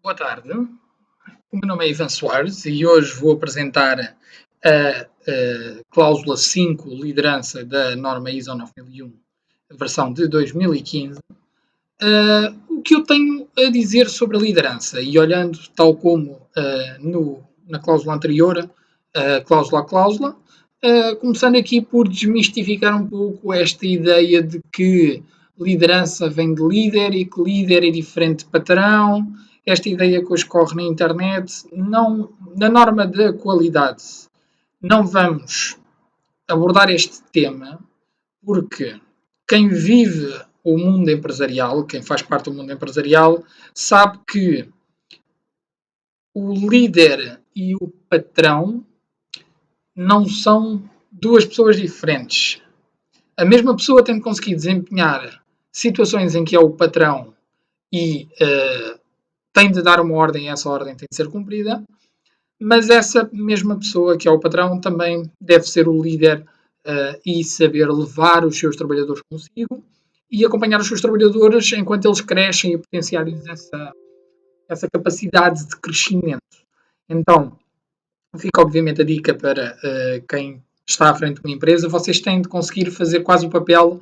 Boa tarde, o meu nome é Ivan Soares e hoje vou apresentar a cláusula 5, liderança da norma ISO 9001, versão de 2015. O que eu tenho a dizer sobre a liderança e olhando tal como na cláusula anterior, cláusula a cláusula, começando aqui por desmistificar um pouco esta ideia de que liderança vem de líder e que líder é diferente de patrão. Esta ideia que hoje corre na internet, não, na norma da qualidade, não vamos abordar este tema, porque quem vive o mundo empresarial, quem faz parte do mundo empresarial, sabe que o líder e o patrão não são duas pessoas diferentes. A mesma pessoa tem de conseguir desempenhar situações em que é o patrão e tem de dar uma ordem e essa ordem tem de ser cumprida, mas essa mesma pessoa que é o patrão também deve ser o líder e saber levar os seus trabalhadores consigo e acompanhar os seus trabalhadores enquanto eles crescem e potenciar-lhes essa capacidade de crescimento. Então, fica obviamente a dica para quem está à frente de uma empresa, vocês têm de conseguir fazer quase o papel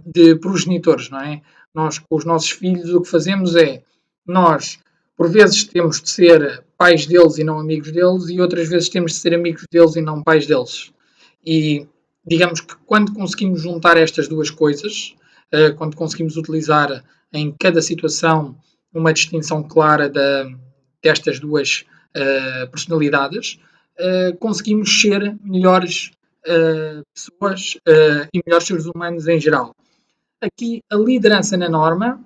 de progenitores, não é? Nós, com os nossos filhos, o que fazemos é, nós, por vezes, temos de ser pais deles e não amigos deles, e outras vezes temos de ser amigos deles e não pais deles. E, digamos que quando conseguimos juntar estas duas coisas, quando conseguimos utilizar em cada situação uma distinção clara destas duas personalidades, conseguimos ser melhores pessoas e melhores seres humanos em geral. Aqui, a liderança na norma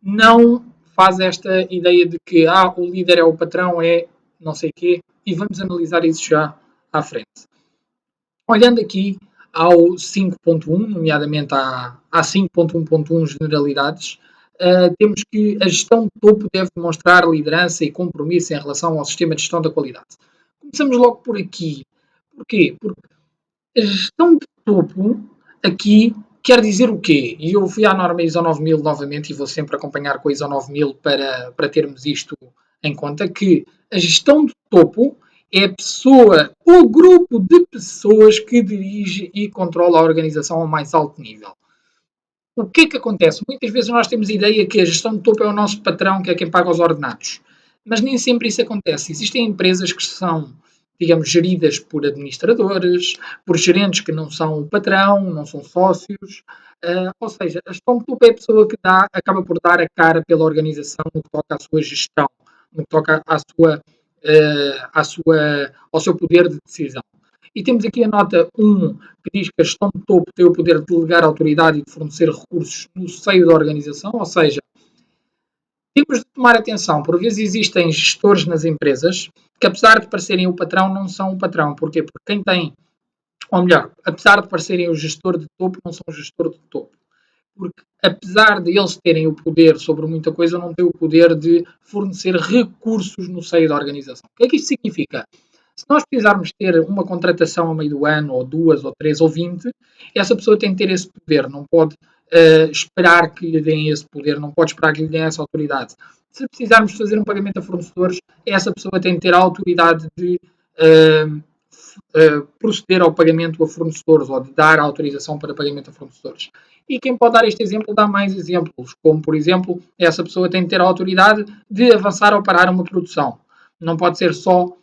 não faz esta ideia de que o líder é o patrão, é não sei o quê, e vamos analisar isso já à frente. Olhando aqui ao 5.1, nomeadamente à 5.1.1 generalidades, temos que a gestão de topo deve demonstrar liderança e compromisso em relação ao sistema de gestão da qualidade. Começamos logo por aqui. Porquê? Porque a gestão de topo aqui quer dizer o quê? E eu fui à norma ISO 9000 novamente e vou sempre acompanhar com a ISO 9000 para termos isto em conta, que a gestão de topo é a pessoa, o grupo de pessoas que dirige e controla a organização ao mais alto nível. O que é que acontece? Muitas vezes nós temos a ideia que a gestão de topo é o nosso patrão, que é quem paga os ordenados. Mas nem sempre isso acontece. Existem empresas que são, digamos, geridas por administradores, por gerentes que não são o patrão, não são sócios. Ou seja, a gestão de topo é a pessoa que acaba por dar a cara pela organização no que toca à sua gestão, no que toca ao seu poder de decisão. E temos aqui a nota 1, que diz que a gestão de topo tem o poder de delegar autoridade e de fornecer recursos no seio da organização, ou seja, temos de tomar atenção, por vezes existem gestores nas empresas que, apesar de parecerem o patrão, não são o patrão. Porquê? Porque quem tem, ou melhor, apesar de parecerem o gestor de topo, não são o gestor de topo. Porque, apesar de eles terem o poder sobre muita coisa, não têm o poder de fornecer recursos no seio da organização. O que é que isto significa? Se nós precisarmos ter uma contratação a meio do ano, ou 2, ou 3, ou 20, essa pessoa tem que ter esse poder, não pode esperar que lhe deem esse poder, não pode esperar que lhe deem essa autoridade. Se precisarmos fazer um pagamento a fornecedores, essa pessoa tem que ter a autoridade de proceder ao pagamento a fornecedores ou de dar autorização para pagamento a fornecedores. E quem pode dar este exemplo dá mais exemplos, como, por exemplo, essa pessoa tem que ter a autoridade de avançar ou parar uma produção. Não pode ser só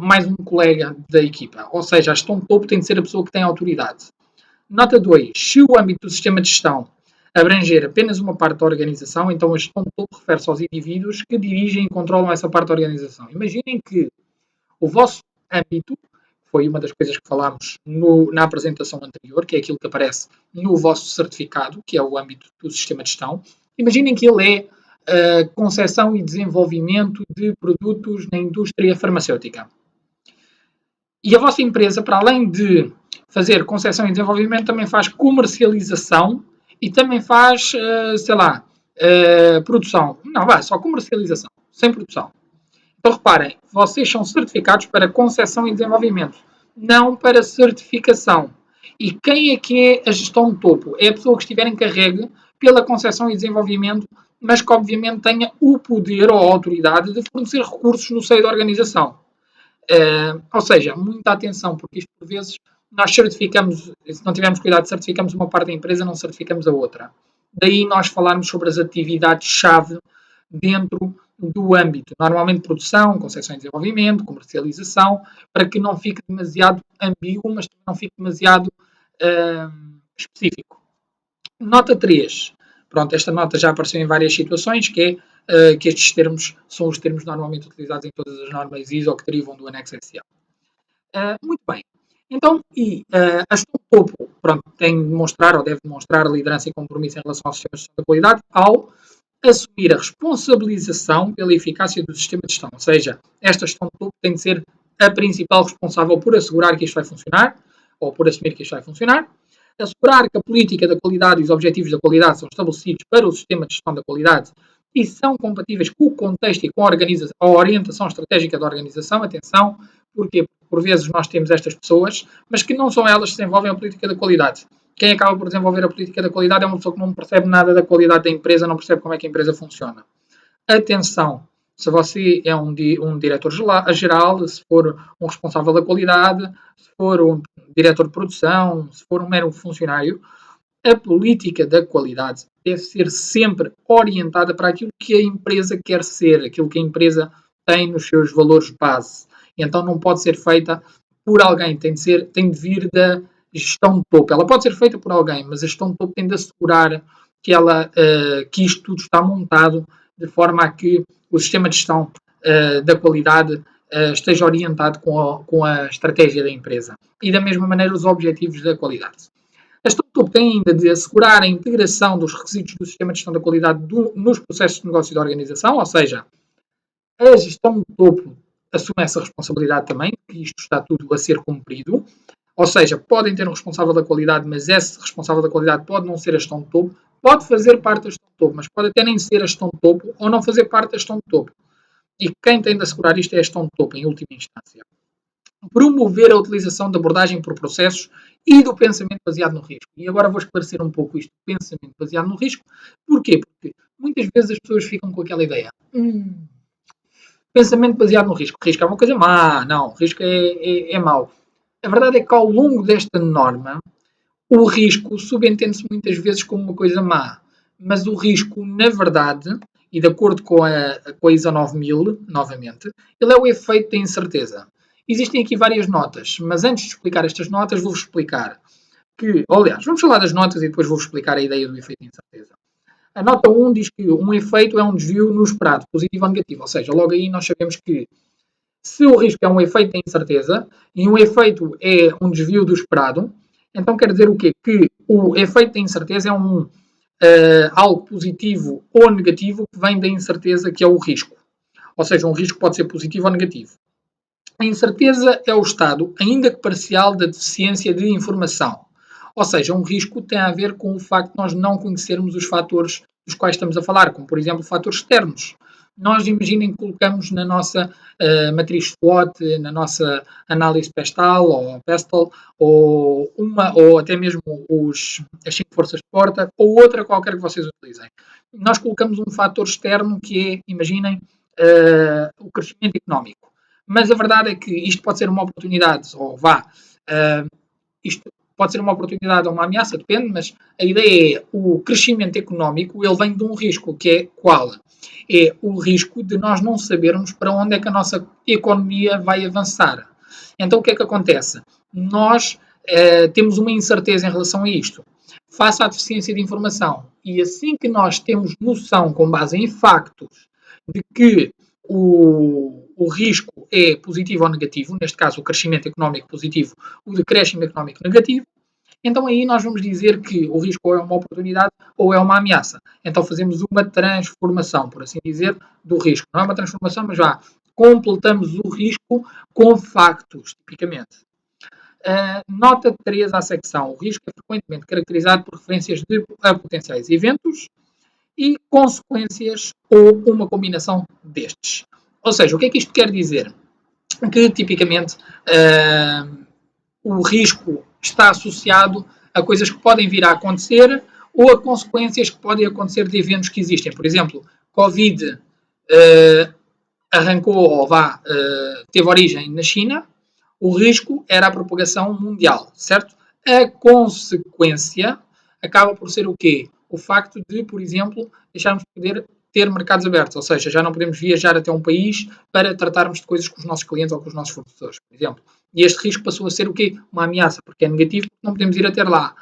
mais um colega da equipa. Ou seja, a gestão de topo tem de ser a pessoa que tem autoridade. Nota 2. Se o âmbito do sistema de gestão abranger apenas uma parte da organização, então a gestão de topo refere-se aos indivíduos que dirigem e controlam essa parte da organização. Imaginem que o vosso âmbito, foi uma das coisas que falámos na apresentação anterior, que é aquilo que aparece no vosso certificado, que é o âmbito do sistema de gestão. Imaginem que ele é concepção e desenvolvimento de produtos na indústria farmacêutica. E a vossa empresa, para além de fazer concepção e desenvolvimento, também faz comercialização e também faz, produção. Não, só comercialização, sem produção. Então, reparem, vocês são certificados para concepção e desenvolvimento, não para certificação. E quem é que é a gestão de topo? É a pessoa que estiver encarregue pela concepção e desenvolvimento mas que obviamente tenha o poder ou a autoridade de fornecer recursos no seio da organização. Ou seja, muita atenção, porque isto por vezes nós certificamos, se não tivermos cuidado, certificamos uma parte da empresa, não certificamos a outra. Daí nós falarmos sobre as atividades-chave dentro do âmbito, normalmente produção, concepção e desenvolvimento, comercialização, para que não fique demasiado ambíguo, mas não fique demasiado específico. Nota 3. Pronto, esta nota já apareceu em várias situações, que é que estes termos são os termos normalmente utilizados em todas as normas ISO que derivam do anexo SA. Muito bem. Então, a gestão de topo, pronto, tem de demonstrar, ou deve demonstrar, liderança e compromisso em relação ao sistema de gestão da qualidade, ao assumir a responsabilização pela eficácia do sistema de gestão. Ou seja, esta gestão de topo tem de ser a principal responsável por assegurar que isto vai funcionar, ou por assumir que isto vai funcionar, assegurar que a política da qualidade e os objetivos da qualidade são estabelecidos para o sistema de gestão da qualidade e são compatíveis com o contexto e com a orientação estratégica da organização. Atenção, porque por vezes nós temos estas pessoas, mas que não são elas que desenvolvem a política da qualidade. Quem acaba por desenvolver a política da qualidade é uma pessoa que não percebe nada da qualidade da empresa, não percebe como é que a empresa funciona. Atenção, se você é um diretor-geral, se for um responsável da qualidade, se for um diretor de produção, se for um mero funcionário, a política da qualidade deve ser sempre orientada para aquilo que a empresa quer ser, aquilo que a empresa tem nos seus valores base. Então não pode ser feita por alguém, tem de vir da gestão de topo. Ela pode ser feita por alguém, mas a gestão de topo tem de assegurar que isto tudo está montado de forma a que o sistema de gestão da qualidade esteja orientado com a estratégia da empresa. E da mesma maneira os objetivos da qualidade. A gestão de topo tem ainda de assegurar a integração dos requisitos do sistema de gestão da qualidade nos processos de negócio da organização, ou seja, a gestão de topo assume essa responsabilidade também, que isto está tudo a ser cumprido, ou seja, podem ter um responsável da qualidade, mas esse responsável da qualidade pode não ser a gestão de topo, pode fazer parte da gestão de topo, mas pode até nem ser a gestão de topo ou não fazer parte da gestão de topo. E quem tem de assegurar isto é a gestão de topo, em última instância. Promover a utilização da abordagem por processos e do pensamento baseado no risco. E agora vou esclarecer um pouco isto, pensamento baseado no risco. Porquê? Porque muitas vezes as pessoas ficam com aquela ideia. Pensamento baseado no risco. Risco é uma coisa má. Não, risco é mau. A verdade é que ao longo desta norma, o risco subentende-se muitas vezes como uma coisa má. Mas o risco, na verdade, e de acordo com a ISO 9000, novamente, ele é o efeito da incerteza. Existem aqui várias notas, mas antes de explicar estas notas, vou-vos explicar que, aliás, vamos falar das notas e depois vou-vos explicar a ideia do efeito de incerteza. A nota 1 diz que um efeito é um desvio no esperado, positivo ou negativo, ou seja, logo aí nós sabemos que se o risco é um efeito de incerteza e um efeito é um desvio do esperado, então quer dizer o quê? Que o efeito de incerteza é algo positivo ou negativo que vem da incerteza, que é o risco. Ou seja, um risco pode ser positivo ou negativo. A incerteza é o estado, ainda que parcial, da deficiência de informação. Ou seja, um risco tem a ver com o facto de nós não conhecermos os fatores dos quais estamos a falar, como, por exemplo, fatores externos. Nós, imaginem que colocamos na nossa matriz SWOT, na nossa análise PESTAL ou PESTAL, ou até mesmo as 5 forças de porta, ou outra qualquer que vocês utilizem. Nós colocamos um fator externo que é, imaginem, o crescimento económico. Mas a verdade é que isto pode ser uma oportunidade, isto pode ser uma oportunidade ou uma ameaça, depende, mas a ideia é o crescimento económico, ele vem de um risco, que é qual? É o risco de nós não sabermos para onde é que a nossa economia vai avançar. Então o que é que acontece? Nós temos uma incerteza em relação a isto, face à deficiência de informação. E assim que nós temos noção, com base em factos, de que o risco é positivo ou negativo, neste caso o crescimento económico positivo, o decréscimo económico negativo, então aí nós vamos dizer que o risco ou é uma oportunidade ou é uma ameaça. Então fazemos uma transformação, por assim dizer, do risco. Não é uma transformação, mas já completamos o risco com factos, tipicamente. Nota 3 à secção. O risco é frequentemente caracterizado por referências a potenciais eventos e consequências ou uma combinação destes. Ou seja, o que é que isto quer dizer? Que, tipicamente, o risco está associado a coisas que podem vir a acontecer ou a consequências que podem acontecer de eventos que existem. Por exemplo, Covid arrancou ou teve origem na China, o risco era a propagação mundial, certo? A consequência acaba por ser o quê? O facto de, por exemplo, deixarmos de poder ter mercados abertos, ou seja, já não podemos viajar até um país para tratarmos de coisas com os nossos clientes ou com os nossos fornecedores, por exemplo. E este risco passou a ser o quê? Uma ameaça, porque é negativo, não podemos ir até lá.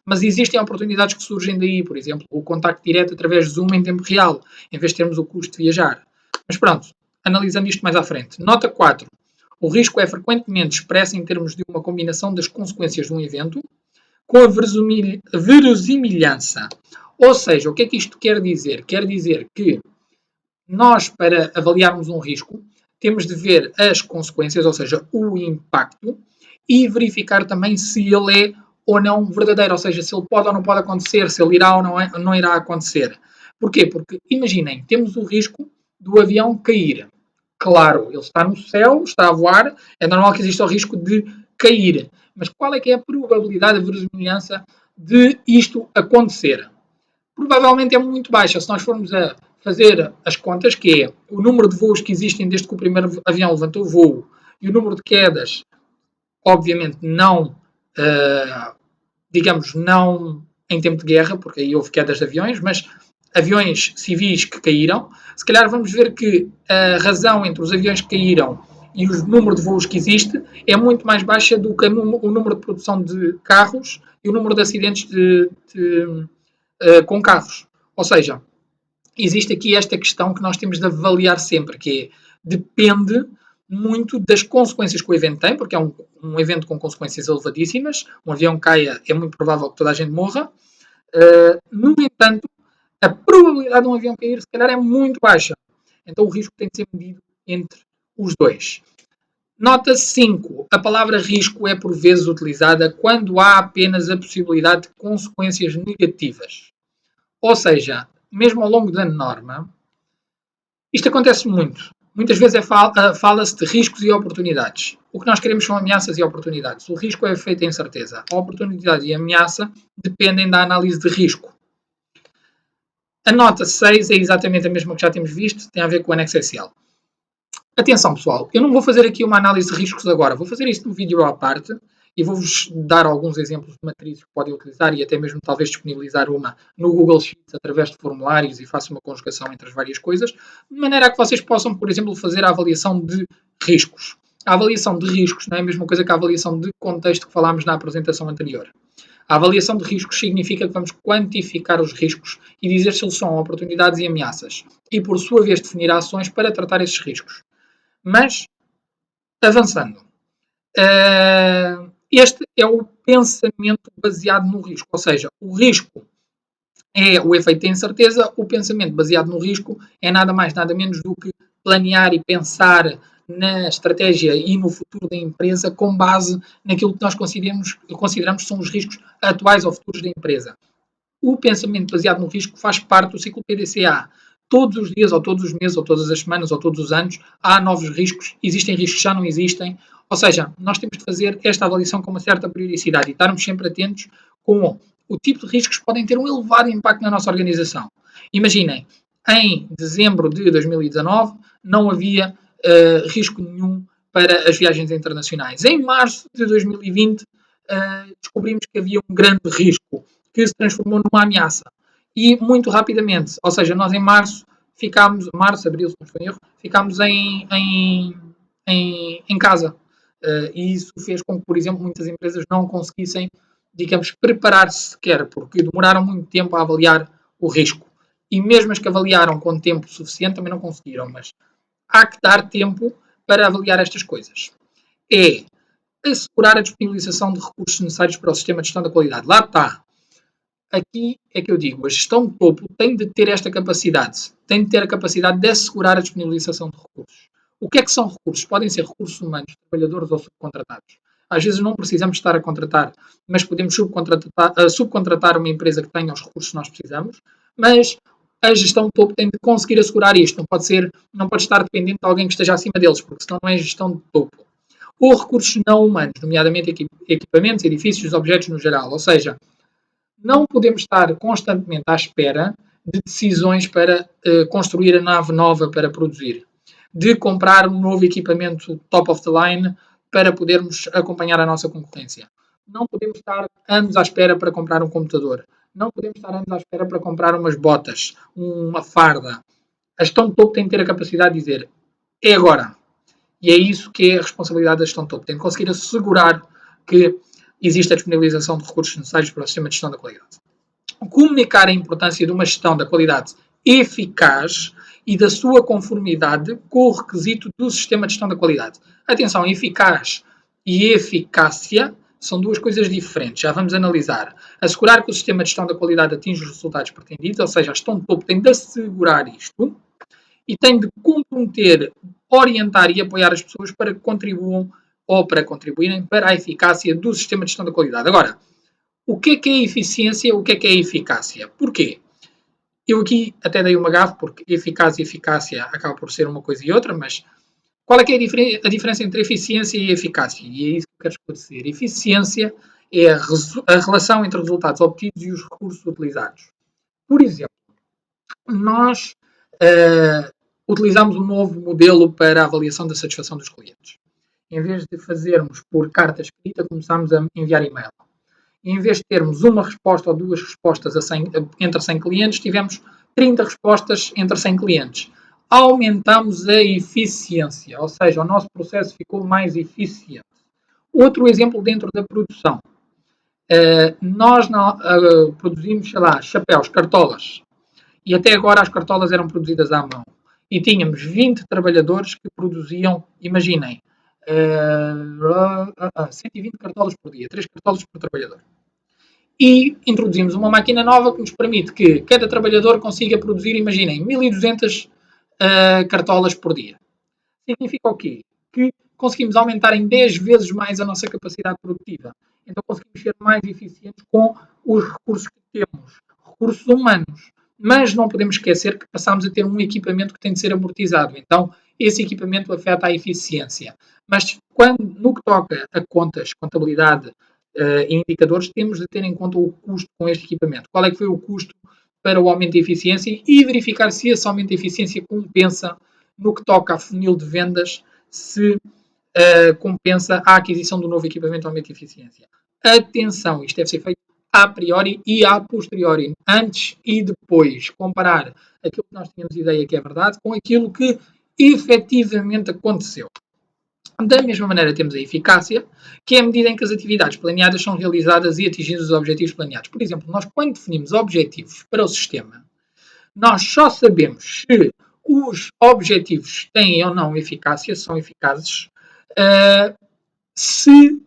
Mas existem oportunidades que surgem daí, por exemplo, o contacto direto através de Zoom em tempo real, em vez de termos o custo de viajar. Mas pronto, analisando isto mais à frente. Nota 4. O risco é frequentemente expresso em termos de uma combinação das consequências de um evento com a verosimilhança. Ou seja, o que é que isto quer dizer? Quer dizer que nós, para avaliarmos um risco, temos de ver as consequências, ou seja, o impacto, e verificar também se ele é ou não verdadeiro, ou seja, se ele pode ou não pode acontecer, se ele irá ou não irá acontecer. Porquê? Porque, imaginem, temos o risco do avião cair. Claro, ele está no céu, está a voar, é normal que exista o risco de cair. Mas qual é que é a probabilidade, a verosimilhança de isto acontecer? Provavelmente é muito baixa. Se nós formos a fazer as contas, que é o número de voos que existem desde que o primeiro avião levantou o voo e o número de quedas, obviamente não, digamos, não em tempo de guerra, porque aí houve quedas de aviões, mas aviões civis que caíram, se calhar vamos ver que a razão entre os aviões que caíram e o número de voos que existe é muito mais baixa do que o número de produção de carros e o número de acidentes com carros. Ou seja, existe aqui esta questão que nós temos de avaliar sempre, que é, depende muito das consequências que o evento tem, porque é um evento com consequências elevadíssimas. Um avião caia, é muito provável que toda a gente morra. No entanto, a probabilidade de um avião cair, se calhar, é muito baixa. Então, o risco tem de ser medido entre os dois. Nota 5. A palavra risco é, por vezes, utilizada quando há apenas a possibilidade de consequências negativas. Ou seja, mesmo ao longo da norma, isto acontece muito. Muitas vezes fala-se de riscos e oportunidades. O que nós queremos são ameaças e oportunidades. O risco é feito em certeza. A oportunidade e a ameaça dependem da análise de risco. A nota 6 é exatamente a mesma que já temos visto, tem a ver com o anexo Excel. Atenção, pessoal, eu não vou fazer aqui uma análise de riscos agora, vou fazer isto no vídeo à parte e vou-vos dar alguns exemplos de matrizes que podem utilizar e até mesmo talvez disponibilizar uma no Google Sheets através de formulários e faço uma conjugação entre as várias coisas, de maneira a que vocês possam, por exemplo, fazer a avaliação de riscos. A avaliação de riscos não é a mesma coisa que a avaliação de contexto que falámos na apresentação anterior. A avaliação de riscos significa que vamos quantificar os riscos e dizer se eles são oportunidades e ameaças e, por sua vez, definir ações para tratar esses riscos. Mas, avançando, este é o pensamento baseado no risco, ou seja, o risco é o efeito de incerteza, o pensamento baseado no risco é nada mais, nada menos do que planear e pensar na estratégia e no futuro da empresa com base naquilo que nós consideramos que são os riscos atuais ou futuros da empresa. O pensamento baseado no risco faz parte do ciclo PDCA. Todos os dias, ou todos os meses, ou todas as semanas, ou todos os anos, há novos riscos, existem riscos que já não existem. Ou seja, nós temos de fazer esta avaliação com uma certa periodicidade e estarmos sempre atentos com o tipo de riscos que podem ter um elevado impacto na nossa organização. Imaginem, em dezembro de 2019 não havia risco nenhum para as viagens internacionais. Em março de 2020 descobrimos que havia um grande risco que se transformou numa ameaça. E muito rapidamente, ou seja, nós em março ficámos, abril, se não estou em erro, ficámos em casa. E isso fez com que, por exemplo, muitas empresas não conseguissem, digamos, preparar-se sequer, porque demoraram muito tempo a avaliar o risco. E mesmo as que avaliaram com tempo suficiente também não conseguiram, mas há que dar tempo para avaliar estas coisas. É assegurar a disponibilização de recursos necessários para o sistema de gestão da qualidade. Lá está. Aqui é que eu digo, a gestão de topo tem de ter esta capacidade, tem de ter a capacidade de assegurar a disponibilização de recursos. O que é que são recursos? Podem ser recursos humanos, trabalhadores ou subcontratados. Às vezes não precisamos estar a contratar, mas podemos subcontratar uma empresa que tenha os recursos que nós precisamos, mas a gestão de topo tem de conseguir assegurar isto, não pode estar dependente de alguém que esteja acima deles, porque senão não é gestão de topo. Ou recursos não humanos, nomeadamente equipamentos, edifícios, objetos no geral, ou seja, Não podemos estar constantemente à espera de decisões para construir a nave nova para produzir, de comprar um novo equipamento top of the line para podermos acompanhar a nossa concorrência. Não podemos estar anos à espera para comprar um computador. Não podemos estar anos à espera para comprar umas botas, uma farda. A gestão de topo tem que ter a capacidade de dizer é agora. E é isso que é a responsabilidade da gestão de topo. Tem que conseguir assegurar que existe a disponibilização de recursos necessários para o sistema de gestão da qualidade. Comunicar a importância de uma gestão da qualidade eficaz e da sua conformidade com o requisito do sistema de gestão da qualidade. Atenção, eficaz e eficácia são duas coisas diferentes. Já vamos analisar. Assegurar que o sistema de gestão da qualidade atinge os resultados pretendidos, ou seja, a gestão de topo tem de assegurar isto e tem de comprometer, orientar e apoiar as pessoas para que contribuam ou para contribuírem para a eficácia do sistema de gestão da qualidade. Agora, o que é eficiência? O que é eficácia? Porquê? Eu aqui até dei uma gafe, porque eficácia e eficácia acaba por ser uma coisa e outra, mas qual é que é a diferença entre eficiência e eficácia? E é isso que eu quero esclarecer. Eficiência é a relação entre os resultados obtidos e os recursos utilizados. Por exemplo, nós utilizamos um novo modelo para a avaliação da satisfação dos clientes. Em vez de fazermos por carta escrita, começámos a enviar e-mail. Em vez de termos uma resposta ou duas respostas entre 100 clientes, tivemos 30 respostas entre 100 clientes. Aumentamos a eficiência, ou seja, o nosso processo ficou mais eficiente. Outro exemplo dentro da produção. Nós produzimos, sei lá, chapéus, cartolas. E até agora as cartolas eram produzidas à mão. E tínhamos 20 trabalhadores que produziam, imaginem, 120 cartolas por dia, 3 cartolas por trabalhador. E introduzimos uma máquina nova que nos permite que cada trabalhador consiga produzir, imaginem, 1200 cartolas por dia. Significa o quê? Que conseguimos aumentar em 10 vezes mais a nossa capacidade produtiva. Então conseguimos ser mais eficientes com os recursos que temos, recursos humanos. Mas não podemos esquecer que passamos a ter um equipamento que tem de ser amortizado. Então, esse equipamento afeta a eficiência. Mas no que toca a contas, contabilidade e indicadores, temos de ter em conta o custo com este equipamento. Qual é que foi o custo para o aumento de eficiência e verificar se esse aumento de eficiência compensa no que toca a funil de vendas, se compensa a aquisição do novo equipamento ao aumento de eficiência. Atenção, isto deve ser feito a priori e a posteriori, antes e depois, comparar aquilo que nós tínhamos ideia que é verdade com aquilo que efetivamente aconteceu. Da mesma maneira temos a eficácia, que é a medida em que as atividades planeadas são realizadas e atingidos os objetivos planeados. Por exemplo, nós quando definimos objetivos para o sistema, nós só sabemos se os objetivos têm ou não eficácia, são eficazes, se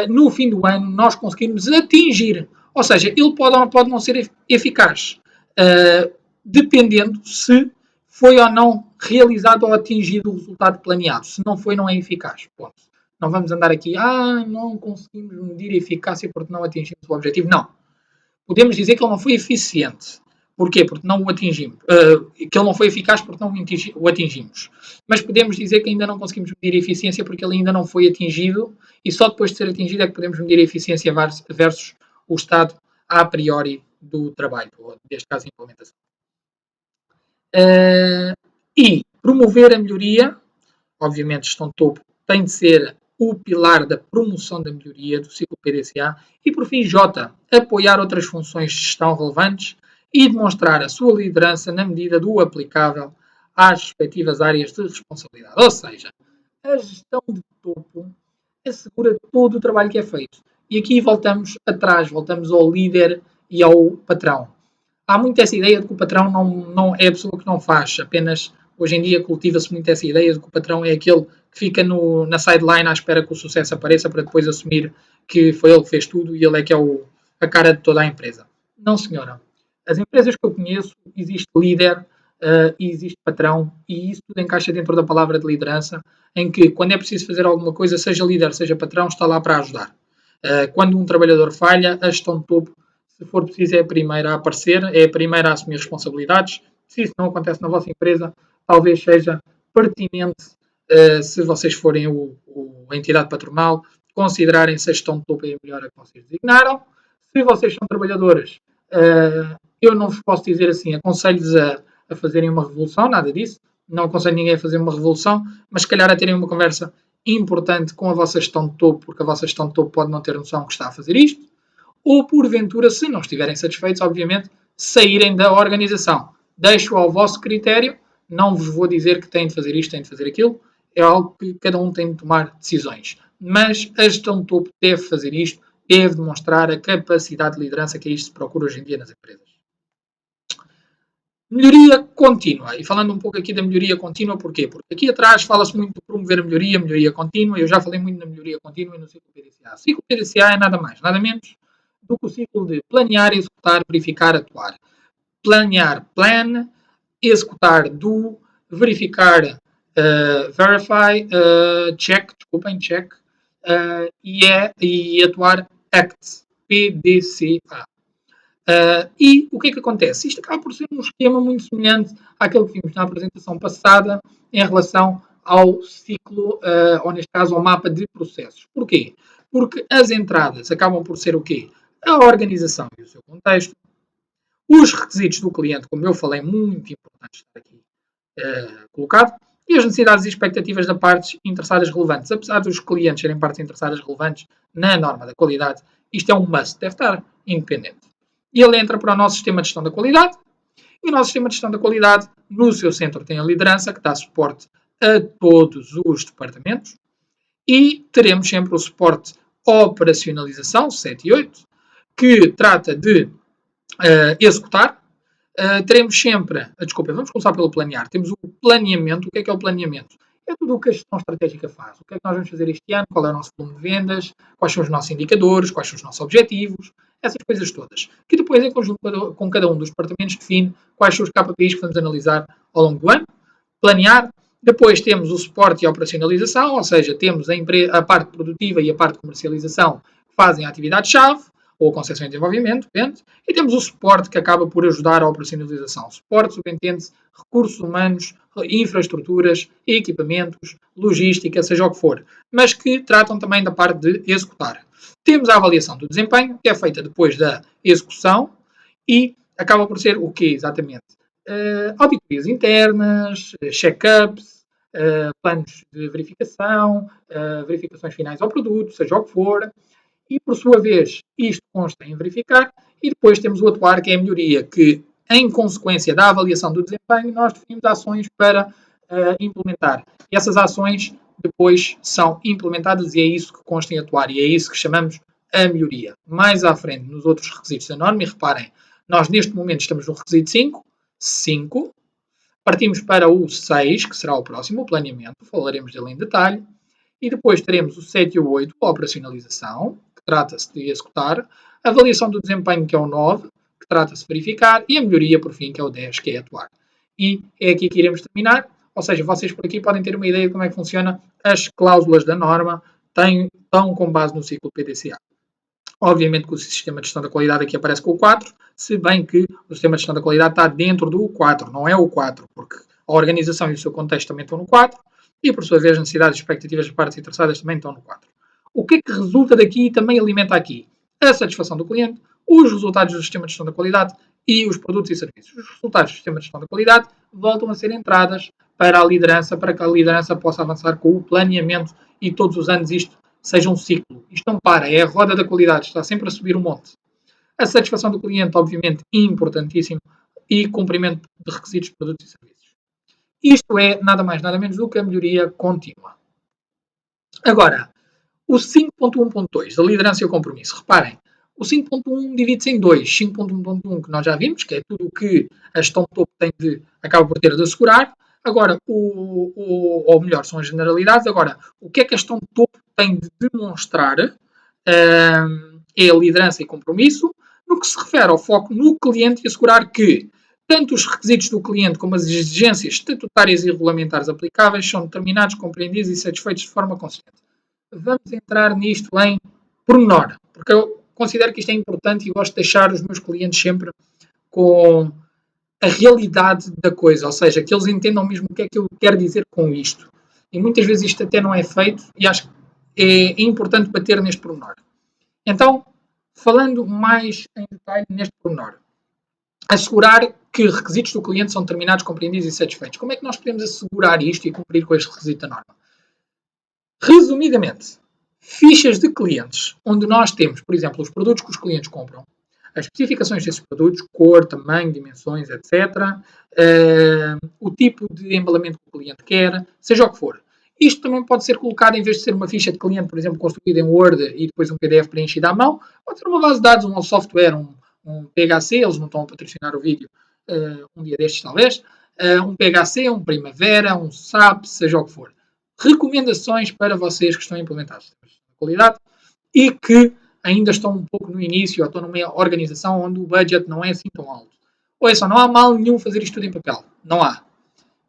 no fim do ano nós conseguirmos atingir. Ou seja, ele pode ou pode não ser eficaz, dependendo se foi ou não realizado ou atingido o resultado planeado. Se não foi, não é eficaz. Ponto. Não vamos andar aqui, não conseguimos medir a eficácia porque não atingimos o objetivo. Não. Podemos dizer que ele não foi eficiente. Porquê? Porque não o atingimos. Que ele não foi eficaz porque não o atingimos. Mas podemos dizer que ainda não conseguimos medir a eficiência porque ele ainda não foi atingido e só depois de ser atingido é que podemos medir a eficiência versus o estado a priori do trabalho, ou neste caso a implementação. E promover a melhoria, obviamente gestão de topo tem de ser o pilar da promoção da melhoria do ciclo PDCA e, por fim, J, apoiar outras funções de gestão relevantes e demonstrar a sua liderança na medida do aplicável às respectivas áreas de responsabilidade. Ou seja, a gestão de topo assegura todo o trabalho que é feito. E aqui voltamos atrás, voltamos ao líder e ao patrão. Há muito essa ideia de que o patrão não é a pessoa que não faz, apenas hoje em dia cultiva-se muito essa ideia de que o patrão é aquele que fica na sideline à espera que o sucesso apareça para depois assumir que foi ele que fez tudo e ele é que é a cara de toda a empresa. Não, senhora. As empresas que eu conheço, existe líder e existe patrão e isso tudo encaixa dentro da palavra de liderança, em que quando é preciso fazer alguma coisa, seja líder, seja patrão, está lá para ajudar. Quando um trabalhador falha, a gestão de topo, se for preciso, é a primeira a aparecer, é a primeira a assumir responsabilidades. Se isso não acontece na vossa empresa, talvez seja pertinente, se vocês forem a entidade patronal, considerarem se a gestão de topo é a melhor a que vocês designaram. Se vocês são trabalhadores, eu não vos posso dizer assim, aconselho-vos a fazerem uma revolução, nada disso. Não aconselho ninguém a fazer uma revolução, mas se calhar a terem uma conversa importante com a vossa gestão de topo, porque a vossa gestão de topo pode não ter noção que está a fazer isto, ou porventura, se não estiverem satisfeitos, obviamente, saírem da organização. Deixo ao vosso critério, não vos vou dizer que têm de fazer isto, têm de fazer aquilo, é algo que cada um tem de tomar decisões. Mas a gestão de topo deve fazer isto, deve demonstrar a capacidade de liderança que é isto que se procura hoje em dia nas empresas. Melhoria contínua. E falando um pouco aqui da melhoria contínua, porquê? Porque aqui atrás fala-se muito de promover a melhoria contínua. Eu já falei muito na melhoria contínua e no ciclo PDCA. O ciclo PDCA é nada mais, nada menos do que o ciclo de planear, executar, verificar, atuar. Planear, plan, executar, do, verificar, verify, check, e atuar, act, PDCA. E o que é que acontece? Isto acaba por ser um esquema muito semelhante àquele que vimos na apresentação passada em relação ao ciclo, ou neste caso ao mapa de processos. Porquê? Porque as entradas acabam por ser o quê? A organização e o seu contexto, os requisitos do cliente, como eu falei, muito importante estar aqui colocado, e as necessidades e expectativas das partes interessadas relevantes. Apesar dos clientes serem partes interessadas relevantes na norma da qualidade, isto é um must, deve estar independente. E ele entra para o nosso sistema de gestão da qualidade, e o nosso sistema de gestão da qualidade, no seu centro, tem a liderança, que dá suporte a todos os departamentos, e teremos sempre o suporte operacionalização, 7 e 8, que trata de executar. Teremos sempre, vamos começar pelo planear. Temos o planeamento. O que é o planeamento? É tudo o que a gestão estratégica faz. O que é que nós vamos fazer este ano? Qual é o nosso volume de vendas? Quais são os nossos indicadores? Quais são os nossos objetivos? Essas coisas todas. Que depois, em conjunto com cada um dos departamentos, define quais são os KPIs que vamos analisar ao longo do ano. Planear. Depois temos o suporte e a operacionalização, ou seja, temos a parte produtiva e a parte de comercialização que fazem a atividade-chave, ou a concepção e desenvolvimento, depende. E temos o suporte que acaba por ajudar a operacionalização. Suporte subentende-se recursos humanos, infraestruturas, equipamentos, logística, seja o que for, mas que tratam também da parte de executar. Temos a avaliação do desempenho, que é feita depois da execução e acaba por ser o quê exatamente? Auditorias internas, check-ups, planos de verificação, verificações finais ao produto, seja o que for. E, por sua vez, isto consta em verificar, e depois temos o atuar, que é a melhoria, que, em consequência da avaliação do desempenho, nós definimos ações para implementar. E essas ações depois são implementadas e é isso que consta em atuar, e é isso que chamamos a melhoria. Mais à frente, nos outros requisitos da norma, e reparem, nós neste momento estamos no requisito 5, partimos para o 6, que será o próximo, o planeamento, falaremos dele em detalhe, e depois teremos o 7 e o 8, a operacionalização, trata-se de executar, a avaliação do desempenho, que é o 9, que trata-se de verificar, e a melhoria, por fim, que é o 10, que é atuar. E é aqui que iremos terminar, ou seja, vocês por aqui podem ter uma ideia de como é que funciona as cláusulas da norma, estão com base no ciclo PDCA. Obviamente que o sistema de gestão da qualidade aqui aparece com o 4, se bem que o sistema de gestão da qualidade está dentro do 4, não é o 4, porque a organização e o seu contexto também estão no 4, e por sua vez as necessidades e expectativas das partes interessadas também estão no 4. O que é que resulta daqui e também alimenta aqui? A satisfação do cliente, os resultados do sistema de gestão da qualidade e os produtos e serviços. Os resultados do sistema de gestão da qualidade voltam a ser entradas para a liderança, para que a liderança possa avançar com o planeamento e todos os anos isto seja um ciclo. Isto não para, é a roda da qualidade, está sempre a subir o monte. A satisfação do cliente, obviamente, importantíssimo, e cumprimento de requisitos de produtos e serviços. Isto é nada mais, nada menos do que a melhoria contínua. Agora, o 5.1.2, da liderança e o compromisso. Reparem, o 5.1 divide-se em dois. 5.1.1 que nós já vimos, que é tudo o que a gestão de topo acaba por ter de assegurar. Agora, ou melhor, são as generalidades. Agora, o que é que a gestão de topo tem de demonstrar é a liderança e compromisso, no que se refere ao foco no cliente e assegurar que tanto os requisitos do cliente como as exigências estatutárias e regulamentares aplicáveis são determinados, compreendidos e satisfeitos de forma consistente. Vamos entrar nisto em pormenor, porque eu considero que isto é importante e gosto de deixar os meus clientes sempre com a realidade da coisa, ou seja, que eles entendam mesmo o que é que eu quero dizer com isto. E muitas vezes isto até não é feito e acho que é importante bater neste pormenor. Então, Falando mais em detalhe neste pormenor, assegurar que requisitos do cliente são determinados, compreendidos e satisfeitos. Como é que nós podemos assegurar isto e cumprir com este requisito da norma? Resumidamente, fichas de clientes, onde nós temos, por exemplo, os produtos que os clientes compram, as especificações desses produtos, cor, tamanho, dimensões, etc., o tipo de embalamento que o cliente quer, seja o que for. Isto também pode ser colocado, em vez de ser uma ficha de cliente, por exemplo, construída em Word e depois um PDF preenchido à mão, pode ser uma base de dados, um software, um PHC, eles não estão a patrocinar o vídeo um dia destes talvez, um PHC, um Primavera, um SAP, seja o que for. Recomendações para vocês que estão a implementar sistemas de qualidade e que ainda estão um pouco no início ou estão numa organização onde o budget não é assim tão alto. Ouçam, não há mal nenhum fazer isto tudo em papel. Não há.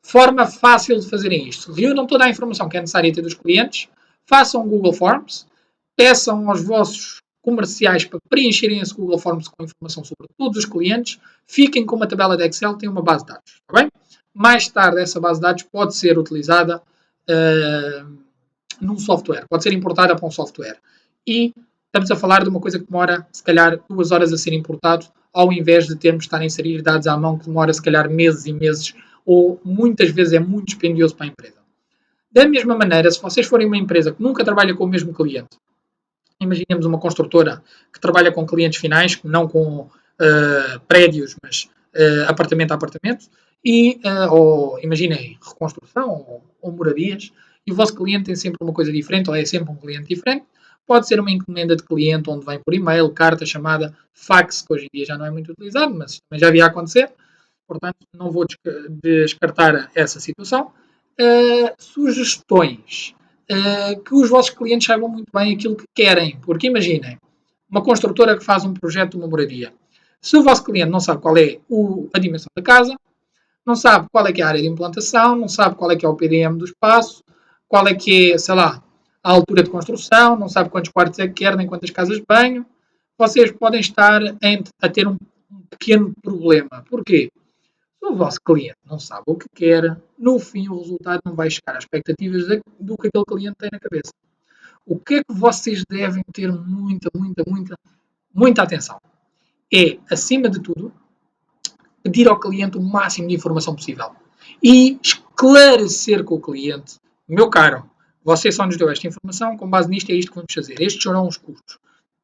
Forma fácil de fazerem isto. Reúnam toda a informação que é necessária ter dos clientes, façam Google Forms, peçam aos vossos comerciais para preencherem esse Google Forms com informação sobre todos os clientes, fiquem com uma tabela de Excel, têm uma base de dados. Está bem? Mais tarde, essa base de dados pode ser utilizada num software, pode ser importada para um software. E estamos a falar de uma coisa que demora, se calhar, 2 horas a ser importado, ao invés de termos de estar a inserir dados à mão que demora, se calhar, meses e meses, ou muitas vezes é muito dispendioso para a empresa. Da mesma maneira, se vocês forem uma empresa que nunca trabalha com o mesmo cliente, imaginemos uma construtora que trabalha com clientes finais, não com prédios, mas apartamento a apartamento, ou imaginem reconstrução ou moradias, e o vosso cliente tem sempre uma coisa diferente, ou é sempre um cliente diferente. Pode ser uma encomenda de cliente onde vem por e-mail, carta, chamada, fax, que hoje em dia já não é muito utilizado, mas também já havia acontecer. Portanto, não vou descartar essa situação. Sugestões. Que os vossos clientes saibam muito bem aquilo que querem. Porque imaginem, uma construtora que faz um projeto de uma moradia. Se o vosso cliente não sabe qual é a dimensão da casa, não sabe qual é que é a área de implantação, não sabe qual é que é o PDM do espaço, qual é que é, sei lá, a altura de construção, não sabe quantos quartos é que quer, nem quantas casas de banho, vocês podem estar a ter um pequeno problema. Porquê? Se o vosso cliente não sabe o que quer, no fim o resultado não vai chegar às expectativas do que aquele cliente tem na cabeça. O que é que vocês devem ter muita atenção? É, acima de tudo, pedir ao cliente o máximo de informação possível e esclarecer com o cliente, meu caro, você só nos deu esta informação, com base nisto é isto que vamos fazer. Estes serão os custos.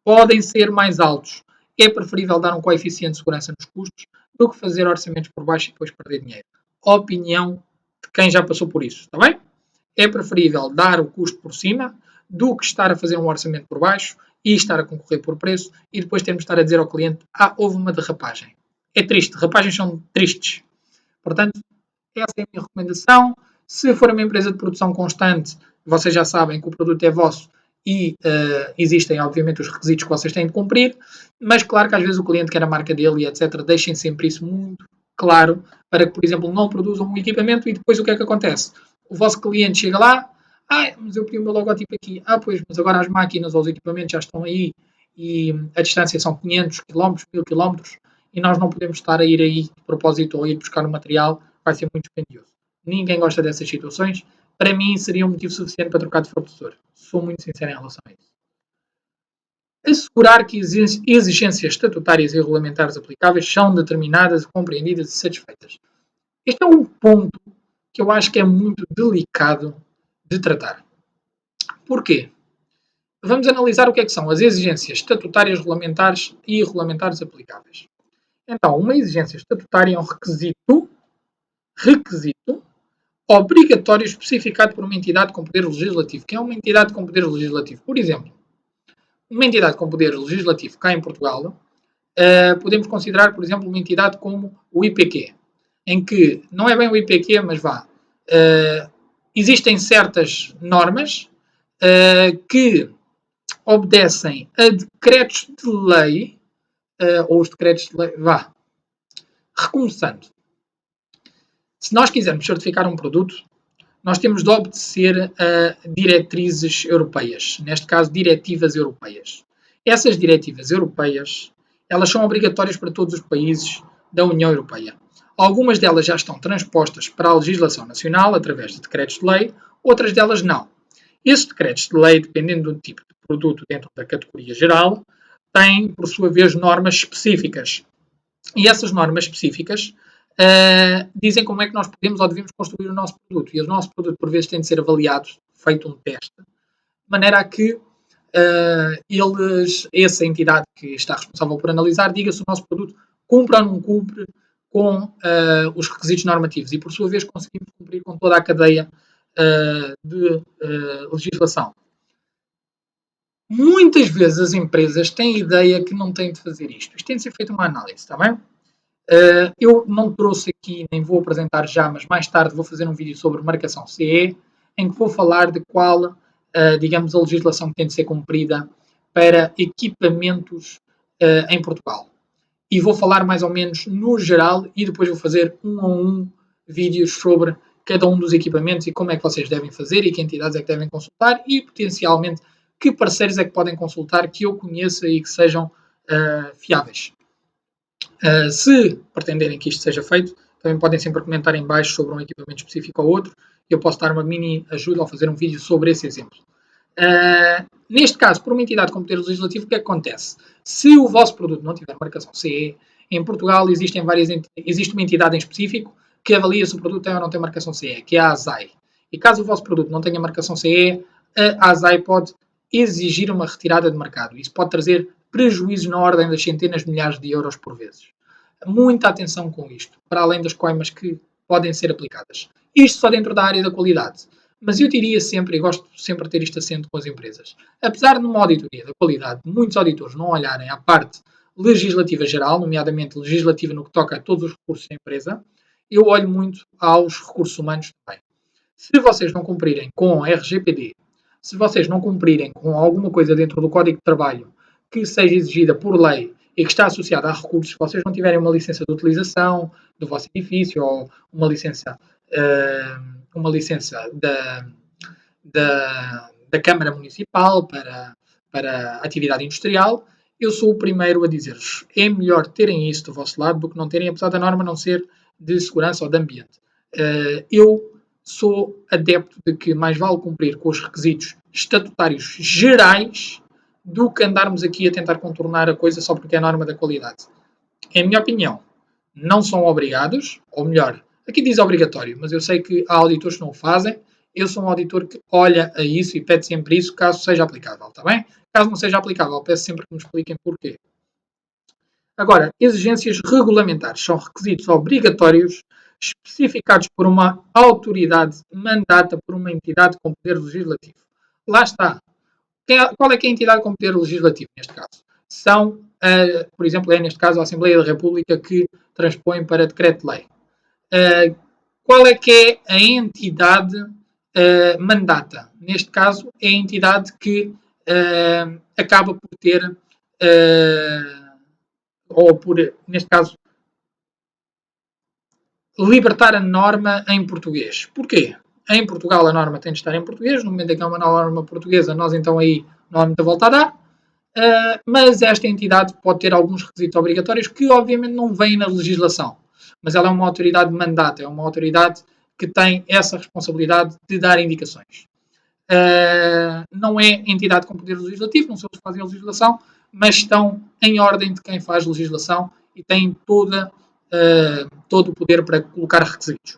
Podem ser mais altos. É preferível dar um coeficiente de segurança nos custos do que fazer orçamentos por baixo e depois perder dinheiro. Opinião de quem já passou por isso, está bem? É preferível dar o custo por cima do que estar a fazer um orçamento por baixo e estar a concorrer por preço e depois termos de estar a dizer ao cliente, houve uma derrapagem. É triste, derrapagens são tristes. Portanto, essa é a minha recomendação. Se for uma empresa de produção constante, vocês já sabem que o produto é vosso e existem, obviamente, os requisitos que vocês têm de cumprir, mas claro que às vezes o cliente quer a marca dele e etc. Deixem sempre isso muito claro para que, por exemplo, não produzam um equipamento e depois o que é que acontece? O vosso cliente chega lá, mas eu pedi o meu logotipo aqui. Pois, mas agora as máquinas ou os equipamentos já estão aí e a distância são 500 km, 1000 km e nós não podemos estar a ir aí de propósito ou ir buscar o material, vai ser muito dispendioso. Ninguém gosta dessas situações. Para mim, seria um motivo suficiente para trocar de fornecedor. Sou muito sincero em relação a isso. Assegurar que exigências estatutárias e regulamentares aplicáveis são determinadas, compreendidas e satisfeitas. Este é um ponto que eu acho que é muito delicado de tratar. Porquê? Vamos analisar o que é que são as exigências estatutárias, regulamentares e regulamentares aplicáveis. Então, uma exigência estatutária é um requisito obrigatório especificado por uma entidade com poder legislativo. Que é uma entidade com poder legislativo? Por exemplo, uma entidade com poder legislativo cá em Portugal, podemos considerar, por exemplo, uma entidade como o IPQ, em que não é bem o IPQ, mas existem certas normas que obedecem a decretos de lei, ou os decretos de lei, recomeçando. Se nós quisermos certificar um produto, nós temos de obedecer a diretrizes europeias, neste caso, diretivas europeias. Essas diretivas europeias, elas são obrigatórias para todos os países da União Europeia. Algumas delas já estão transpostas para a legislação nacional através de decretos de lei, outras delas não. Esses decretos de lei, dependendo do tipo de produto dentro da categoria geral, têm, por sua vez, normas específicas. E essas normas específicas dizem como é que nós podemos ou devemos construir o nosso produto. E o nosso produto, por vezes, tem de ser avaliado, feito um teste, de maneira a que essa entidade que está responsável por analisar, diga se o nosso produto cumpre ou não cumpre com os requisitos normativos. E, por sua vez, conseguimos cumprir com toda a cadeia de legislação. Muitas vezes as empresas têm a ideia que não têm de fazer isto. Isto tem de ser feito uma análise, está bem? Eu não trouxe aqui, nem vou apresentar já, mas mais tarde vou fazer um vídeo sobre marcação CE, em que vou falar de qual, digamos, a legislação que tem de ser cumprida para equipamentos em Portugal. E vou falar mais ou menos no geral e depois vou fazer um a um vídeos sobre cada um dos equipamentos e como é que vocês devem fazer e que entidades é que devem consultar e, potencialmente, que parceiros é que podem consultar que eu conheça e que sejam fiáveis. Se pretenderem que isto seja feito, também podem sempre comentar em baixo sobre um equipamento específico ou outro e eu posso dar uma mini ajuda ao fazer um vídeo sobre esse exemplo. Neste caso, por uma entidade com poder legislativo, o que é que acontece? Se o vosso produto não tiver marcação CE, em Portugal existe uma entidade em específico que avalia se o produto tem ou não tem marcação CE, que é a ASAI. E caso o vosso produto não tenha marcação CE, a ASAI pode exigir uma retirada de mercado. Isso pode trazer prejuízos na ordem das centenas de milhares de euros por vezes. Muita atenção com isto, para além das coimas que podem ser aplicadas. Isto só dentro da área da qualidade. Mas eu diria sempre, e gosto sempre de ter isto assento com as empresas, apesar de numa auditoria da qualidade muitos auditores não olharem à parte legislativa geral, nomeadamente legislativa no que toca a todos os recursos da empresa, eu olho muito aos recursos humanos também. Se vocês não cumprirem com a RGPD, se vocês não cumprirem com alguma coisa dentro do Código de Trabalho que seja exigida por lei e que está associada a recursos, se vocês não tiverem uma licença de utilização do vosso edifício ou uma licença da Câmara Municipal para atividade industrial, eu sou o primeiro a dizer-vos, é melhor terem isso do vosso lado do que não terem, apesar da norma não ser de segurança ou de ambiente. Eu sou adepto de que mais vale cumprir com os requisitos estatutários gerais do que andarmos aqui a tentar contornar a coisa só porque é a norma da qualidade. Em minha opinião, não são obrigados, ou melhor, aqui diz obrigatório, mas eu sei que há auditores que não o fazem. Eu sou um auditor que olha a isso e pede sempre isso, caso seja aplicável, está bem? Caso não seja aplicável, peço sempre que me expliquem porquê. Agora, exigências regulamentares são requisitos obrigatórios especificados por uma autoridade mandata por uma entidade com poder legislativo. Lá está. Qual é que é a entidade com poder legislativo, neste caso? São, por exemplo, neste caso a Assembleia da República que transpõe para decreto-lei. Qual é que é a entidade mandata? Neste caso, é a entidade que acaba por ter, ou por, neste caso, libertar a norma em português. Porquê? Em Portugal a norma tem de estar em português, no momento em que é uma norma portuguesa, nós então aí não há muita volta a dar, mas esta entidade pode ter alguns requisitos obrigatórios que obviamente não vêm na legislação, mas ela é uma autoridade mandata, é uma autoridade que tem essa responsabilidade de dar indicações. Não é entidade com poder legislativo, não são eles que fazem a legislação, mas estão em ordem de quem faz legislação e têm todo o poder para colocar requisitos.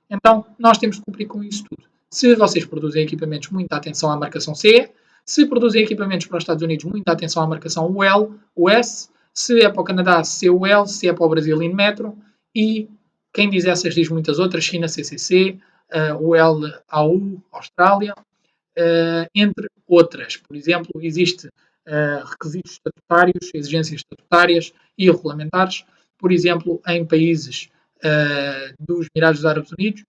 Então, nós temos de cumprir com isso tudo. Se vocês produzem equipamentos, muita atenção à marcação CE. Se produzem equipamentos para os Estados Unidos, muita atenção à marcação UL, US. Se é para o Canadá, CUL. Se é para o Brasil, INMETRO. E quem diz essas diz muitas outras, China, CCC, UL, AU, Austrália, entre outras. Por exemplo, existe requisitos estatutários, exigências estatutárias e regulamentares, por exemplo, em países dos Emirados Árabes Unidos,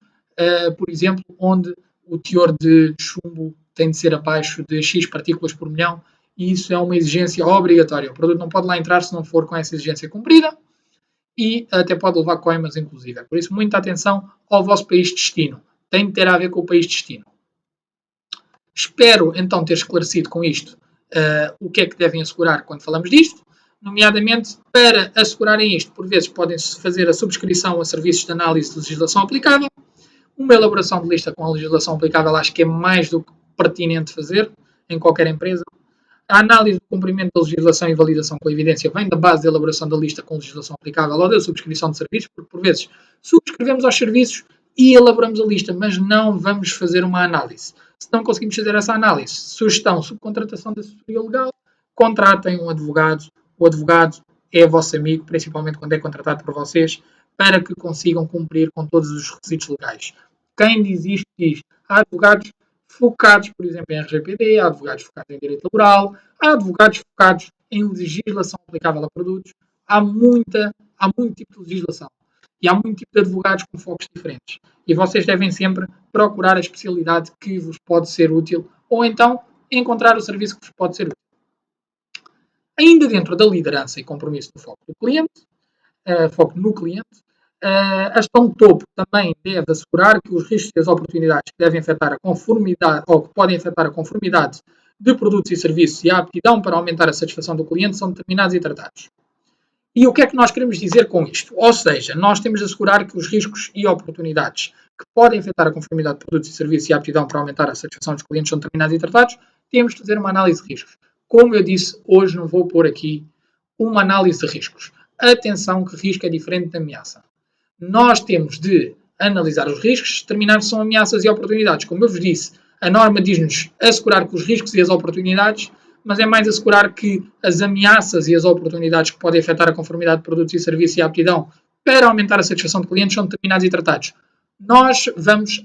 por exemplo, onde o teor de chumbo tem de ser abaixo de X partículas por milhão, e isso é uma exigência obrigatória. O produto não pode lá entrar se não for com essa exigência cumprida, e até pode levar coimas, inclusive. Por isso, muita atenção ao vosso país de destino. Tem de ter a ver com o país de destino. Espero, então, ter esclarecido com isto o que é que devem assegurar quando falamos disto. Nomeadamente, para assegurarem isto, por vezes podem-se fazer a subscrição a serviços de análise de legislação aplicável. Uma elaboração de lista com a legislação aplicável acho que é mais do que pertinente fazer em qualquer empresa. A análise do cumprimento da legislação e validação com a evidência vem da base de elaboração da lista com legislação aplicável ou da subscrição de serviços, porque por vezes subscrevemos aos serviços e elaboramos a lista, mas não vamos fazer uma análise. Se não conseguimos fazer essa análise, sugestão, subcontratação de assessoria legal, contratem um advogado. O advogado é vosso amigo, principalmente quando é contratado por vocês, para que consigam cumprir com todos os requisitos legais. Quem diz isto diz, há advogados focados, por exemplo, em RGPD, há advogados focados em direito laboral, há advogados focados em legislação aplicável a produtos, há muito tipo de legislação e há muito tipo de advogados com focos diferentes. E vocês devem sempre procurar a especialidade que vos pode ser útil ou então encontrar o serviço que vos pode ser útil. Ainda dentro da liderança e compromisso do foco do cliente, foco no cliente, a gestão de topo também deve assegurar que os riscos e as oportunidades que devem afetar a conformidade ou que podem afetar a conformidade de produtos e serviços e a aptidão para aumentar a satisfação do cliente são determinados e tratados. E o que é que nós queremos dizer com isto? Ou seja, nós temos de assegurar que os riscos e oportunidades que podem afetar a conformidade de produtos e serviços e a aptidão para aumentar a satisfação dos clientes são determinados e tratados. Temos de fazer uma análise de riscos. Como eu disse, hoje não vou pôr aqui uma análise de riscos. Atenção que risco é diferente de ameaça. Nós temos de analisar os riscos, determinar se são ameaças e oportunidades. Como eu vos disse, a norma diz-nos assegurar que os riscos e as oportunidades, mas é mais assegurar que as ameaças e as oportunidades que podem afetar a conformidade de produtos e serviços e a aptidão para aumentar a satisfação de clientes são determinados e tratados. Nós vamos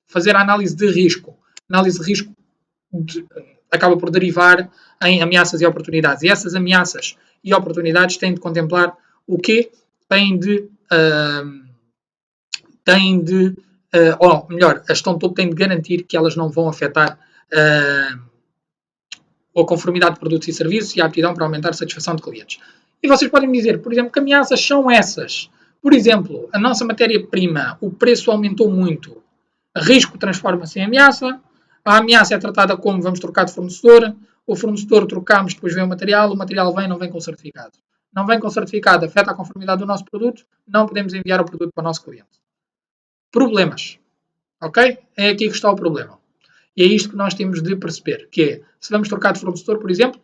fazer a análise de risco. A análise de risco acaba por derivar em ameaças e oportunidades. E essas ameaças e oportunidades têm de contemplar o quê? Ou melhor, a gestão toda tem de garantir que elas não vão afetar a conformidade de produtos e serviços e a aptidão para aumentar a satisfação de clientes. E vocês podem me dizer, por exemplo, que ameaças são essas? Por exemplo, a nossa matéria-prima, o preço aumentou muito, risco transforma-se em ameaça, a ameaça é tratada como vamos trocar de fornecedor, o fornecedor trocamos, depois vem o material vem, não vem com certificado. Não vem com certificado, afeta a conformidade do nosso produto, não podemos enviar o produto para o nosso cliente. Problemas. Ok? É aqui que está o problema. E é isto que nós temos de perceber, que é, se vamos trocar de fornecedor, por exemplo,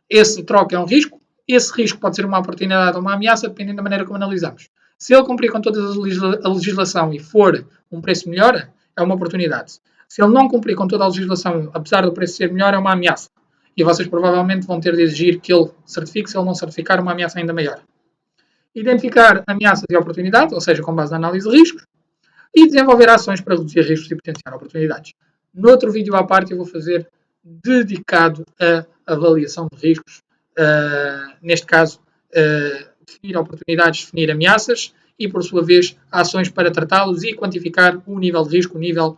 esse troca é um risco, esse risco pode ser uma oportunidade ou uma ameaça, dependendo da maneira como analisamos. Se ele cumprir com toda a legislação e for um preço melhor, é uma oportunidade. Se ele não cumprir com toda a legislação, apesar do preço ser melhor, é uma ameaça. E vocês provavelmente vão ter de exigir que ele certifique, se ele não certificar, uma ameaça ainda maior. Identificar ameaças e oportunidades, ou seja, com base na análise de riscos, e desenvolver ações para reduzir riscos e potenciar oportunidades. No outro vídeo à parte eu vou fazer dedicado a avaliação de riscos, neste caso, definir oportunidades, definir ameaças e, por sua vez, ações para tratá-los e quantificar o nível de risco, o nível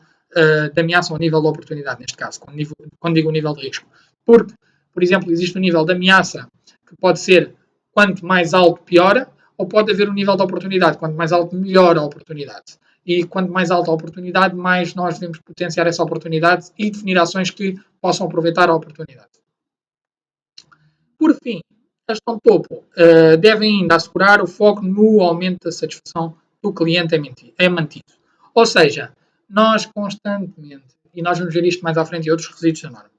de ameaça ou o nível de oportunidade, neste caso, quando digo o nível de risco. Porque, por exemplo, existe um nível de ameaça que pode ser quanto mais alto, piora, ou pode haver um nível de oportunidade, quanto mais alto, melhora a oportunidade. E quanto mais alta a oportunidade, mais nós devemos potenciar essa oportunidade e definir ações que possam aproveitar a oportunidade. Por fim, a gestão de topo deve ainda assegurar o foco no aumento da satisfação do cliente é mantido. Ou seja, nós constantemente, e nós vamos ver isto mais à frente em outros requisitos da norma,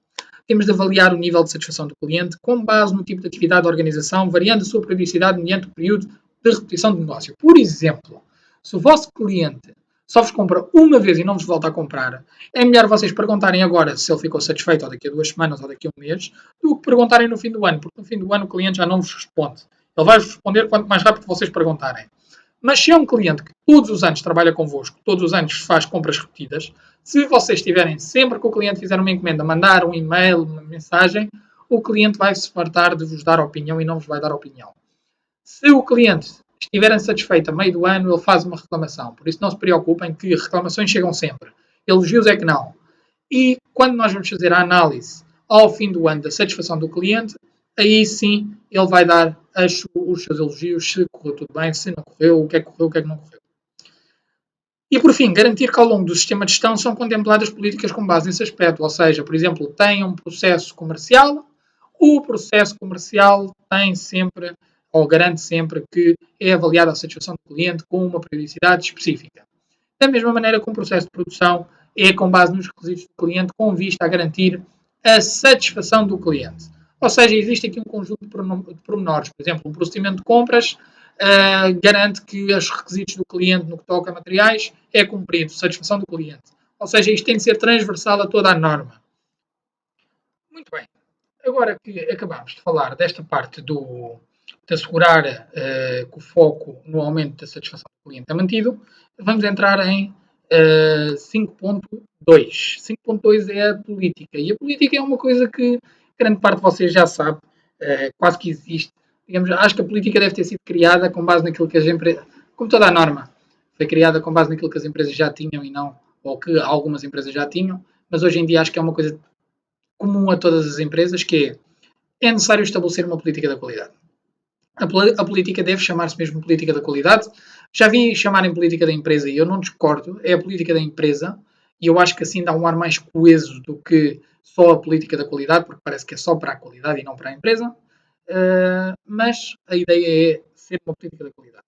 temos de avaliar o nível de satisfação do cliente com base no tipo de atividade da organização, variando a sua periodicidade mediante o período de repetição de negócio. Por exemplo, se o vosso cliente só vos compra uma vez e não vos volta a comprar, é melhor vocês perguntarem agora se ele ficou satisfeito ou daqui a 2 semanas ou daqui a um mês, do que perguntarem no fim do ano, porque no fim do ano o cliente já não vos responde. Ele vai-vos responder quanto mais rápido vocês perguntarem. Mas se é um cliente que todos os anos trabalha convosco, todos os anos faz compras repetidas, se vocês tiverem sempre que o cliente fizer uma encomenda, mandar um e-mail, uma mensagem, o cliente vai se fartar de vos dar opinião e não vos vai dar opinião. Se o cliente estiver insatisfeito a meio do ano, ele faz uma reclamação. Por isso não se preocupem que reclamações chegam sempre. Elogios é que não. E quando nós vamos fazer a análise ao fim do ano da satisfação do cliente, aí sim ele vai dar os seus elogios, se correu tudo bem, se não correu, o que é que não correu. E por fim, garantir que ao longo do sistema de gestão são contempladas políticas com base nesse aspecto. Ou seja, por exemplo, tem um processo comercial, o processo comercial tem sempre ou garante sempre que é avaliada a satisfação do cliente com uma periodicidade específica. Da mesma maneira que um processo de produção é com base nos requisitos do cliente com vista a garantir a satisfação do cliente. Ou seja, existe aqui um conjunto de pormenores. Por exemplo, um procedimento de compras garante que os requisitos do cliente no que toca a materiais é cumprido, satisfação do cliente. Ou seja, isto tem de ser transversal a toda a norma. Muito bem. Agora que acabámos de falar desta parte de assegurar que o foco no aumento da satisfação do cliente é mantido, vamos entrar em 5.2. 5.2 é a política. E a política é uma coisa que grande parte de vocês já sabe, quase que existe. Digamos, acho que a política deve ter sido criada com base naquilo que as empresas, como toda a norma, foi criada com base naquilo que as empresas já tinham e não, ou que algumas empresas já tinham, mas hoje em dia acho que é uma coisa comum a todas as empresas, que é necessário estabelecer uma política da qualidade. A política deve chamar-se mesmo política da qualidade. Já vi chamarem política da empresa e eu não discordo, é a política da empresa e eu acho que assim dá um ar mais coeso do que só a política da qualidade, porque parece que é só para a qualidade e não para a empresa. Mas a ideia é ser uma política da qualidade.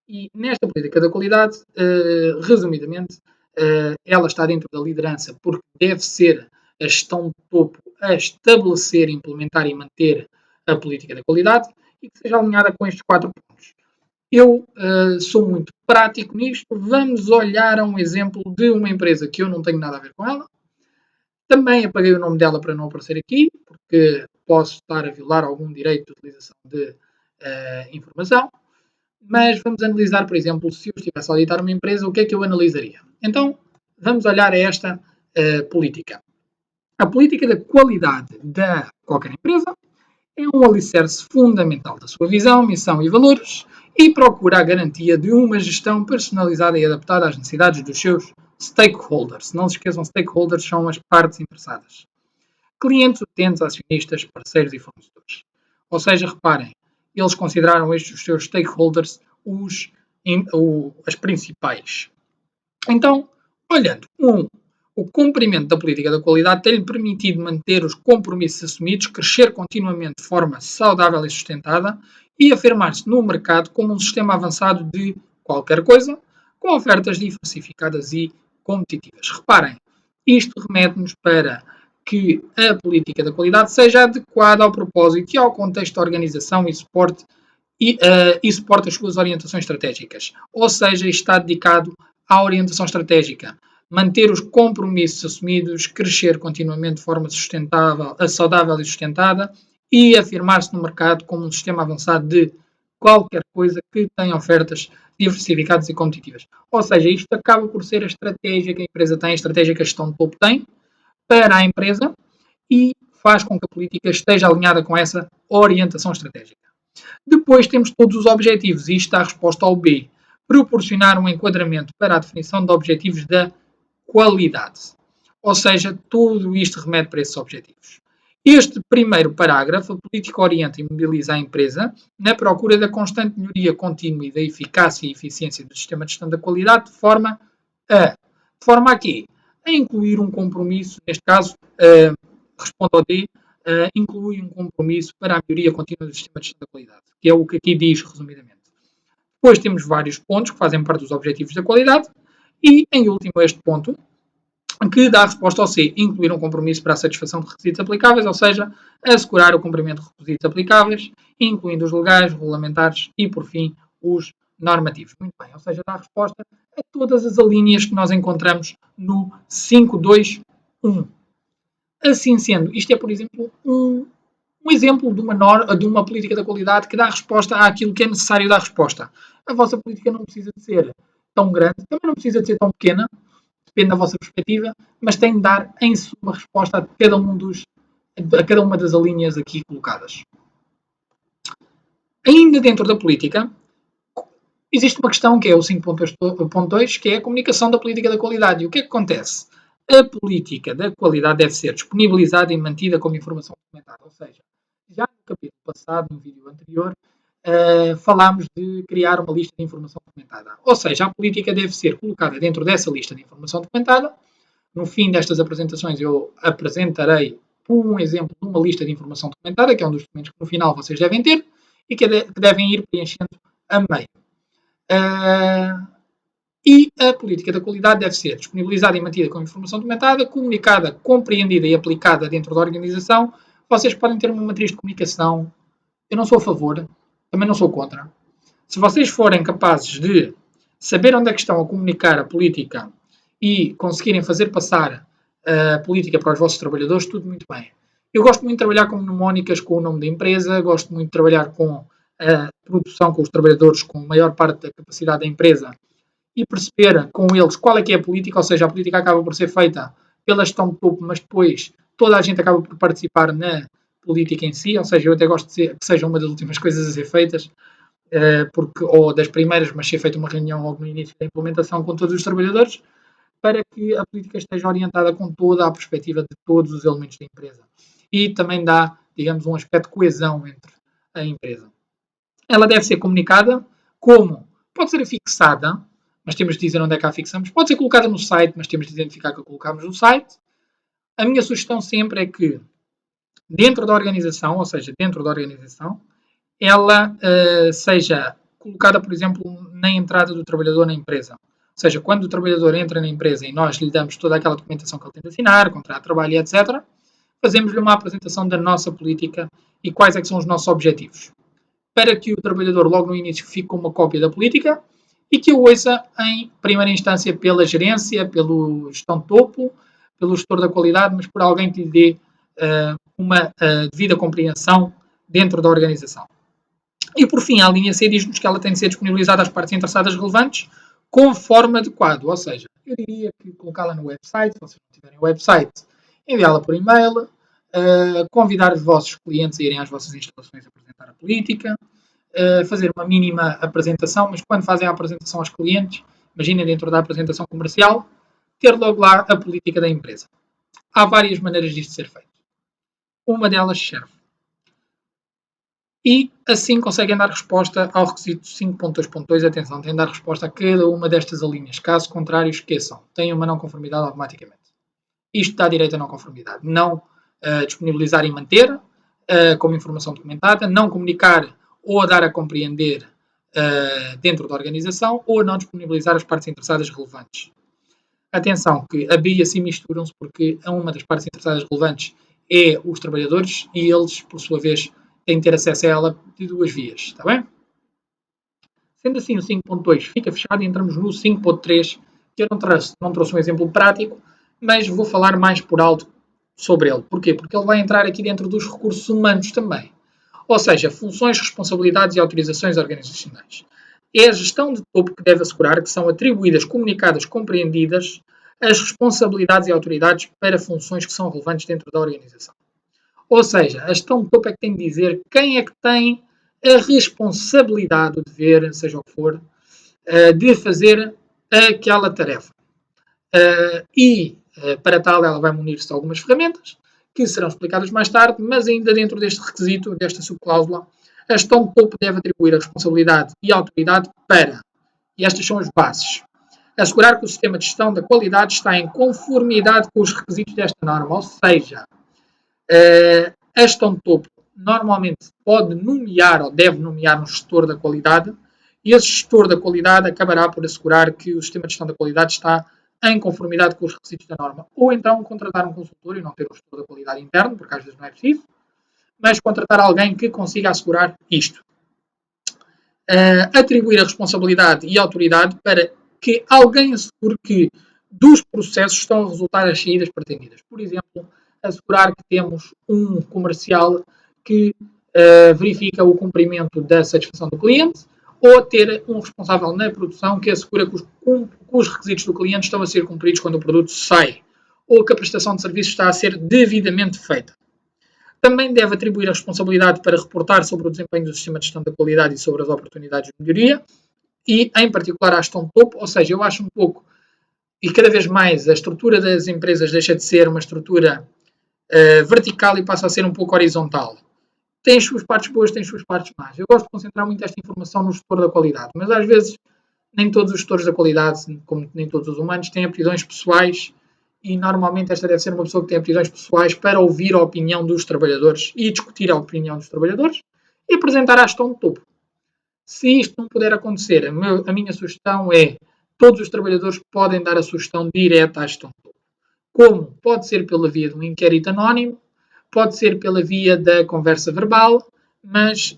E nesta política da qualidade, resumidamente, ela está dentro da liderança porque deve ser a gestão de topo a estabelecer, implementar e manter a política da qualidade e que seja alinhada com estes 4 pontos. Eu sou muito prático nisto. Vamos olhar a um exemplo de uma empresa que eu não tenho nada a ver com ela. Também apaguei o nome dela para não aparecer aqui, porque posso estar a violar algum direito de utilização de informação. Mas vamos analisar, por exemplo, se eu estivesse a auditar uma empresa, o que é que eu analisaria? Então, vamos olhar a esta política. A política da qualidade de qualquer empresa é um alicerce fundamental da sua visão, missão e valores e procura a garantia de uma gestão personalizada e adaptada às necessidades dos seus stakeholders. Não se esqueçam, stakeholders são as partes interessadas. Clientes, utentes, acionistas, parceiros e fornecedores. Ou seja, reparem, eles consideraram estes os seus stakeholders as principais. Então, olhando, o cumprimento da política da qualidade tem-lhe permitido manter os compromissos assumidos, crescer continuamente de forma saudável e sustentada e afirmar-se no mercado como um sistema avançado de qualquer coisa, com ofertas diversificadas e competitivas. Reparem, isto remete-nos para que a política da qualidade seja adequada ao propósito e ao contexto da organização e suporte as suas orientações estratégicas. Ou seja, está dedicado à orientação estratégica, manter os compromissos assumidos, crescer continuamente de forma sustentável, saudável e sustentada e afirmar-se no mercado como um sistema avançado de qualquer coisa que tenha ofertas diversificadas e competitivas. Ou seja, isto acaba por ser a estratégia que a empresa tem, a estratégia que a gestão de topo tem para a empresa e faz com que a política esteja alinhada com essa orientação estratégica. Depois temos todos os objetivos e isto dá a resposta ao B. Proporcionar um enquadramento para a definição de objetivos da qualidade. Ou seja, tudo isto remete para esses objetivos. Este primeiro parágrafo, a política orienta e mobiliza a empresa na procura da constante melhoria contínua e da eficácia e eficiência do sistema de gestão da qualidade, de forma a quê? A incluir um compromisso, neste caso, respondo ao D, inclui um compromisso para a melhoria contínua do sistema de gestão da qualidade, que é o que aqui diz resumidamente. Depois temos vários pontos que fazem parte dos objetivos da qualidade e, em último, este ponto, que dá a resposta ao C, incluir um compromisso para a satisfação de requisitos aplicáveis, ou seja, assegurar o cumprimento de requisitos aplicáveis, incluindo os legais, regulamentares e, por fim, os normativos. Muito bem, ou seja, dá a resposta a todas as alíneas que nós encontramos no 5.2.1. Assim sendo, isto é, por exemplo, um exemplo de uma política da qualidade que dá resposta àquilo que é necessário dar resposta. A vossa política não precisa de ser tão grande, também não precisa de ser tão pequena, depende da vossa perspectiva, mas tem de dar em suma resposta a cada uma das alíneas aqui colocadas. Ainda dentro da política, existe uma questão que é o 5.2, que é a comunicação da política da qualidade. E o que é que acontece? A política da qualidade deve ser disponibilizada e mantida como informação documentada. Ou seja, já no capítulo passado, no vídeo anterior, falámos de criar uma lista de informação documentada. Ou seja, a política deve ser colocada dentro dessa lista de informação documentada. No fim destas apresentações eu apresentarei um exemplo de uma lista de informação documentada, que é um dos documentos que no final vocês devem ter e que devem ir preenchendo a meio. E a política da qualidade deve ser disponibilizada e mantida como informação documentada, comunicada, compreendida e aplicada dentro da organização Vocês podem ter uma matriz de comunicação. Eu não sou a favor, também não sou contra. Se vocês forem capazes de saber onde é que estão a comunicar a política e conseguirem fazer passar a política para os vossos trabalhadores, tudo muito bem. Eu gosto muito de trabalhar com mnemónicas com o nome da empresa, gosto muito de trabalhar com a produção, com os trabalhadores, com a maior parte da capacidade da empresa e perceber com eles qual é que é a política, ou seja, a política acaba por ser feita pela gestão de topo, mas depois toda a gente acaba por participar na política em si, ou seja, eu até gosto de que seja uma das últimas coisas a ser feitas, ou das primeiras, mas ser feita uma reunião logo no início da implementação com todos os trabalhadores, para que a política esteja orientada com toda a perspectiva de todos os elementos da empresa. E também dá, digamos, um aspecto de coesão entre a empresa. Ela deve ser comunicada como? Pode ser fixada, mas temos de dizer onde é que a fixamos. Pode ser colocada no site, mas temos de identificar que a colocamos no site. A minha sugestão sempre é que, dentro da organização, ou seja, dentro da organização, ela seja colocada, por exemplo, na entrada do trabalhador na empresa. Ou seja, quando o trabalhador entra na empresa e nós lhe damos toda aquela documentação que ele tem de assinar, contrato de trabalho, etc., fazemos-lhe uma apresentação da nossa política e quais é que são os nossos objetivos. Para que o trabalhador, logo no início, fique com uma cópia da política e que o ouça em primeira instância pela gerência, pelo gestão de topo, pelo gestor da qualidade, mas por alguém que lhe dê uma devida compreensão dentro da organização. E, por fim, a linha C diz-nos que ela tem de ser disponibilizada às partes interessadas relevantes conforme adequado. Ou seja, eu diria que colocá-la no website, se vocês não tiverem website, enviá-la por e-mail, convidar os vossos clientes a irem às vossas instalações a apresentar a política, fazer uma mínima apresentação, mas quando fazem a apresentação aos clientes, imaginem dentro da apresentação comercial, ter logo lá a política da empresa. Há várias maneiras disto ser feito. Uma delas serve. E assim conseguem dar resposta ao requisito 5.2.2. Atenção, têm de dar resposta a cada uma destas alíneas. Caso contrário, esqueçam. Têm uma não conformidade automaticamente. Isto dá direito a não conformidade. Não disponibilizar e manter como informação documentada, não comunicar ou a dar a compreender dentro da organização, ou a não disponibilizar as partes interessadas relevantes. Atenção, que a B e a C misturam-se porque uma das partes interessadas relevantes é os trabalhadores e eles, por sua vez, têm de ter acesso a ela de duas vias, está bem? Sendo assim, o 5.2 fica fechado e entramos no 5.3, que eu não trouxe um exemplo prático, mas vou falar mais por alto sobre ele. Porquê? Porque ele vai entrar aqui dentro dos recursos humanos também. Ou seja, funções, responsabilidades e autorizações organizacionais. É a gestão de topo que deve assegurar que são atribuídas, comunicadas, compreendidas as responsabilidades e autoridades para funções que são relevantes dentro da organização. Ou seja, a gestão de topo é que tem de dizer quem é que tem a responsabilidade, o dever, seja o que for, de fazer aquela tarefa. Para tal, ela vai munir-se de algumas ferramentas que serão explicadas mais tarde, mas ainda dentro deste requisito, desta subcláusula, a gestão de topo deve atribuir a responsabilidade e a autoridade para, e estas são as bases, assegurar que o sistema de gestão da qualidade está em conformidade com os requisitos desta norma, ou seja, a gestão de topo normalmente pode nomear ou deve nomear um gestor da qualidade e esse gestor da qualidade acabará por assegurar que o sistema de gestão da qualidade está em conformidade com os requisitos da norma. Ou então contratar um consultor e não ter um gestor da qualidade interno, porque às vezes não é preciso, mas contratar alguém que consiga assegurar isto. Atribuir a responsabilidade e a autoridade para que alguém assegure que dos processos estão a resultar as saídas pretendidas. Por exemplo, assegurar que temos um comercial que verifica o cumprimento da satisfação do cliente, ou ter um responsável na produção que assegura que os requisitos do cliente estão a ser cumpridos quando o produto sai, ou que a prestação de serviço está a ser devidamente feita. Também deve atribuir a responsabilidade para reportar sobre o desempenho do sistema de gestão da qualidade e sobre as oportunidades de melhoria, e em particular à gestão de topo, ou seja, eu acho um pouco, e cada vez mais, a estrutura das empresas deixa de ser uma estrutura vertical e passa a ser um pouco horizontal. Tem as suas partes boas, tem as suas partes más. Eu gosto de concentrar muito esta informação no gestor da qualidade, mas às vezes nem todos os gestores da qualidade, como nem todos os humanos, têm aptidões pessoais e normalmente esta deve ser uma pessoa que tem aptidões pessoais para ouvir a opinião dos trabalhadores e discutir a opinião dos trabalhadores e apresentar a gestão de topo. Se isto não puder acontecer, a minha sugestão é todos os trabalhadores podem dar a sugestão direta à gestão de topo. Como? Pode ser pela via de um inquérito anónimo, pode ser pela via da conversa verbal, mas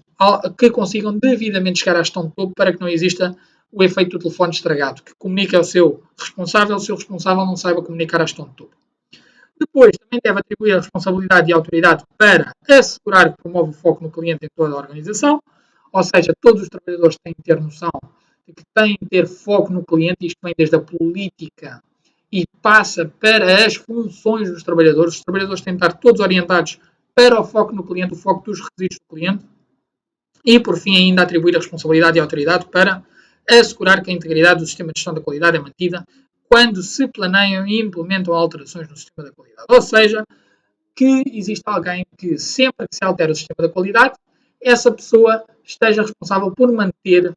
que consigam devidamente chegar à gestão de topo para que não exista o efeito do telefone estragado, que comunique ao seu responsável, se o responsável não saiba comunicar à gestão de topo. Depois, também deve atribuir a responsabilidade e a autoridade para assegurar que promove o foco no cliente em toda a organização, ou seja, todos os trabalhadores têm que ter noção de que têm que ter foco no cliente, isto vem desde a política e passa para as funções dos trabalhadores. Os trabalhadores têm que estar todos orientados para o foco no cliente, o foco dos requisitos do cliente. E, por fim, ainda atribuir a responsabilidade e a autoridade para assegurar que a integridade do sistema de gestão da qualidade é mantida quando se planeiam e implementam alterações no sistema da qualidade. Ou seja, que existe alguém que, sempre que se altera o sistema da qualidade, essa pessoa esteja responsável por manter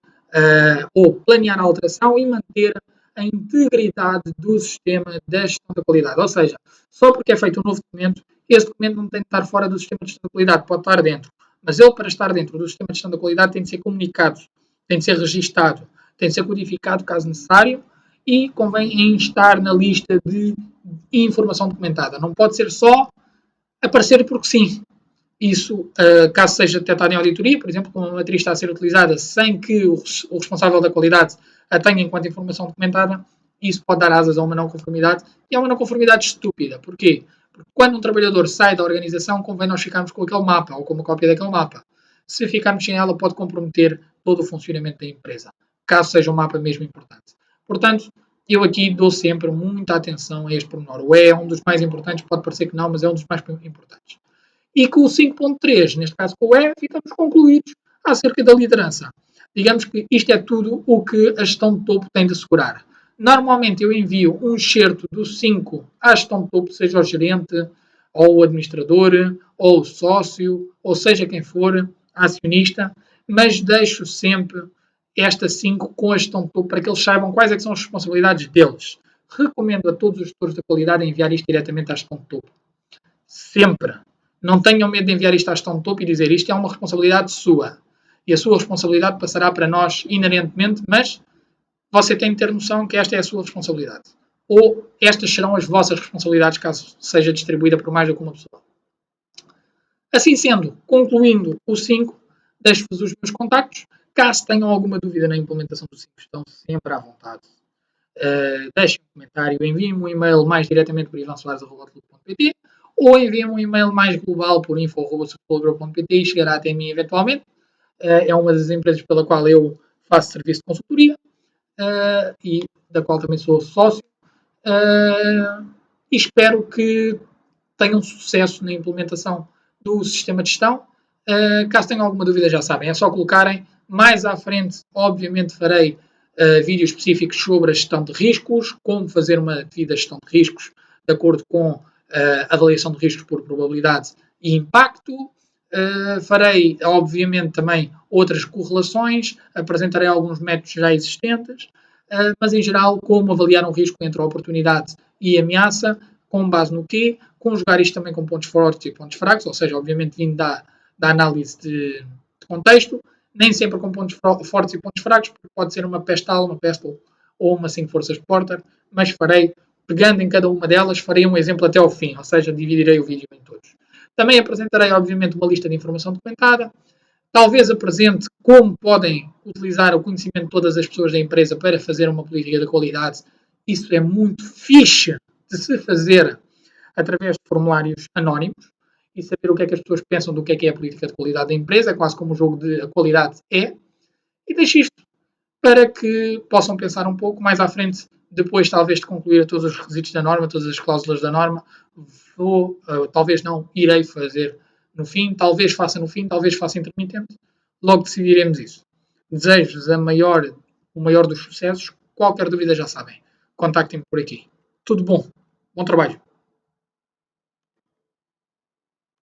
ou planear a alteração e manter a integridade do sistema da gestão da qualidade. Ou seja, só porque é feito um novo documento, esse documento não tem que estar fora do sistema de gestão da qualidade, pode estar dentro. Mas ele, para estar dentro do sistema de gestão da qualidade, tem de ser comunicado, tem de ser registado, tem de ser codificado, caso necessário, e convém estar na lista de informação documentada. Não pode ser só aparecer porque sim. Isso, caso seja detectado em auditoria, por exemplo, como uma matriz está a ser utilizada sem que o responsável da qualidade a tenha enquanto informação documentada, isso pode dar asas a uma não conformidade, e é uma não conformidade estúpida. Porquê? Porque quando um trabalhador sai da organização, convém nós ficarmos com aquele mapa, ou com uma cópia daquele mapa. Se ficarmos sem ela, pode comprometer todo o funcionamento da empresa, caso seja um mapa mesmo importante. Portanto, eu aqui dou sempre muita atenção a este pormenor. O E é um dos mais importantes, pode parecer que não, mas é um dos mais importantes. E com o 5.3, neste caso com o E, ficamos concluídos acerca da liderança. Digamos que isto é tudo o que a gestão de topo tem de assegurar. Normalmente eu envio um excerto do 5 à gestão de topo, seja o gerente, ou o administrador, ou o sócio, ou seja quem for, acionista, mas deixo sempre esta 5 com a gestão de topo para que eles saibam quais é que são as responsabilidades deles. Recomendo a todos os gestores da qualidade enviar isto diretamente à gestão de topo. Sempre. Não tenham medo de enviar isto à gestão de topo e dizer isto é uma responsabilidade sua. E a sua responsabilidade passará para nós inerentemente, mas você tem de ter noção que esta é a sua responsabilidade. Ou estas serão as vossas responsabilidades caso seja distribuída por mais do que uma pessoa. Assim sendo, concluindo o 5, deixo-vos os meus contactos. Caso tenham alguma dúvida na implementação do 5, estão sempre à vontade. Deixem um comentário, enviem-me um e-mail mais diretamente por ivansoares.pt ou enviem-me um e-mail mais global por info.software.pt e chegará até mim eventualmente. É uma das empresas pela qual eu faço serviço de consultoria e da qual também sou sócio. E espero que tenham sucesso na implementação do sistema de gestão. Caso tenham alguma dúvida, já sabem, é só colocarem. Mais à frente, obviamente, farei vídeos específicos sobre a gestão de riscos, como fazer uma devida gestão de riscos de acordo com a avaliação de riscos por probabilidade e impacto. Farei, obviamente, também outras correlações, apresentarei alguns métodos já existentes, mas, em geral, como avaliar um risco entre a oportunidade e ameaça, com base no quê? Conjugar isto também com pontos fortes e pontos fracos, ou seja, obviamente, vindo da análise de contexto, nem sempre com pontos fortes e pontos fracos, porque pode ser uma pestal, uma pestle ou uma 5 forças de Porter, mas farei, pegando em cada uma delas, farei um exemplo até ao fim, ou seja, dividirei o vídeo em todos. Também apresentarei, obviamente, uma lista de informação documentada, talvez apresente como podem utilizar o conhecimento de todas as pessoas da empresa para fazer uma política de qualidade. Isso é muito fixe de se fazer através de formulários anónimos e saber o que é que as pessoas pensam do que é a política de qualidade da empresa, quase como o jogo de a qualidade é. E deixo isto para que possam pensar um pouco mais à frente, depois talvez de concluir todos os requisitos da norma, todas as cláusulas da norma, talvez não, irei fazer no fim, talvez faça no fim, talvez faça intermitente, logo decidiremos isso. Desejo-vos o maior dos sucessos, qualquer dúvida já sabem, contactem-me por aqui. Tudo bom, bom trabalho.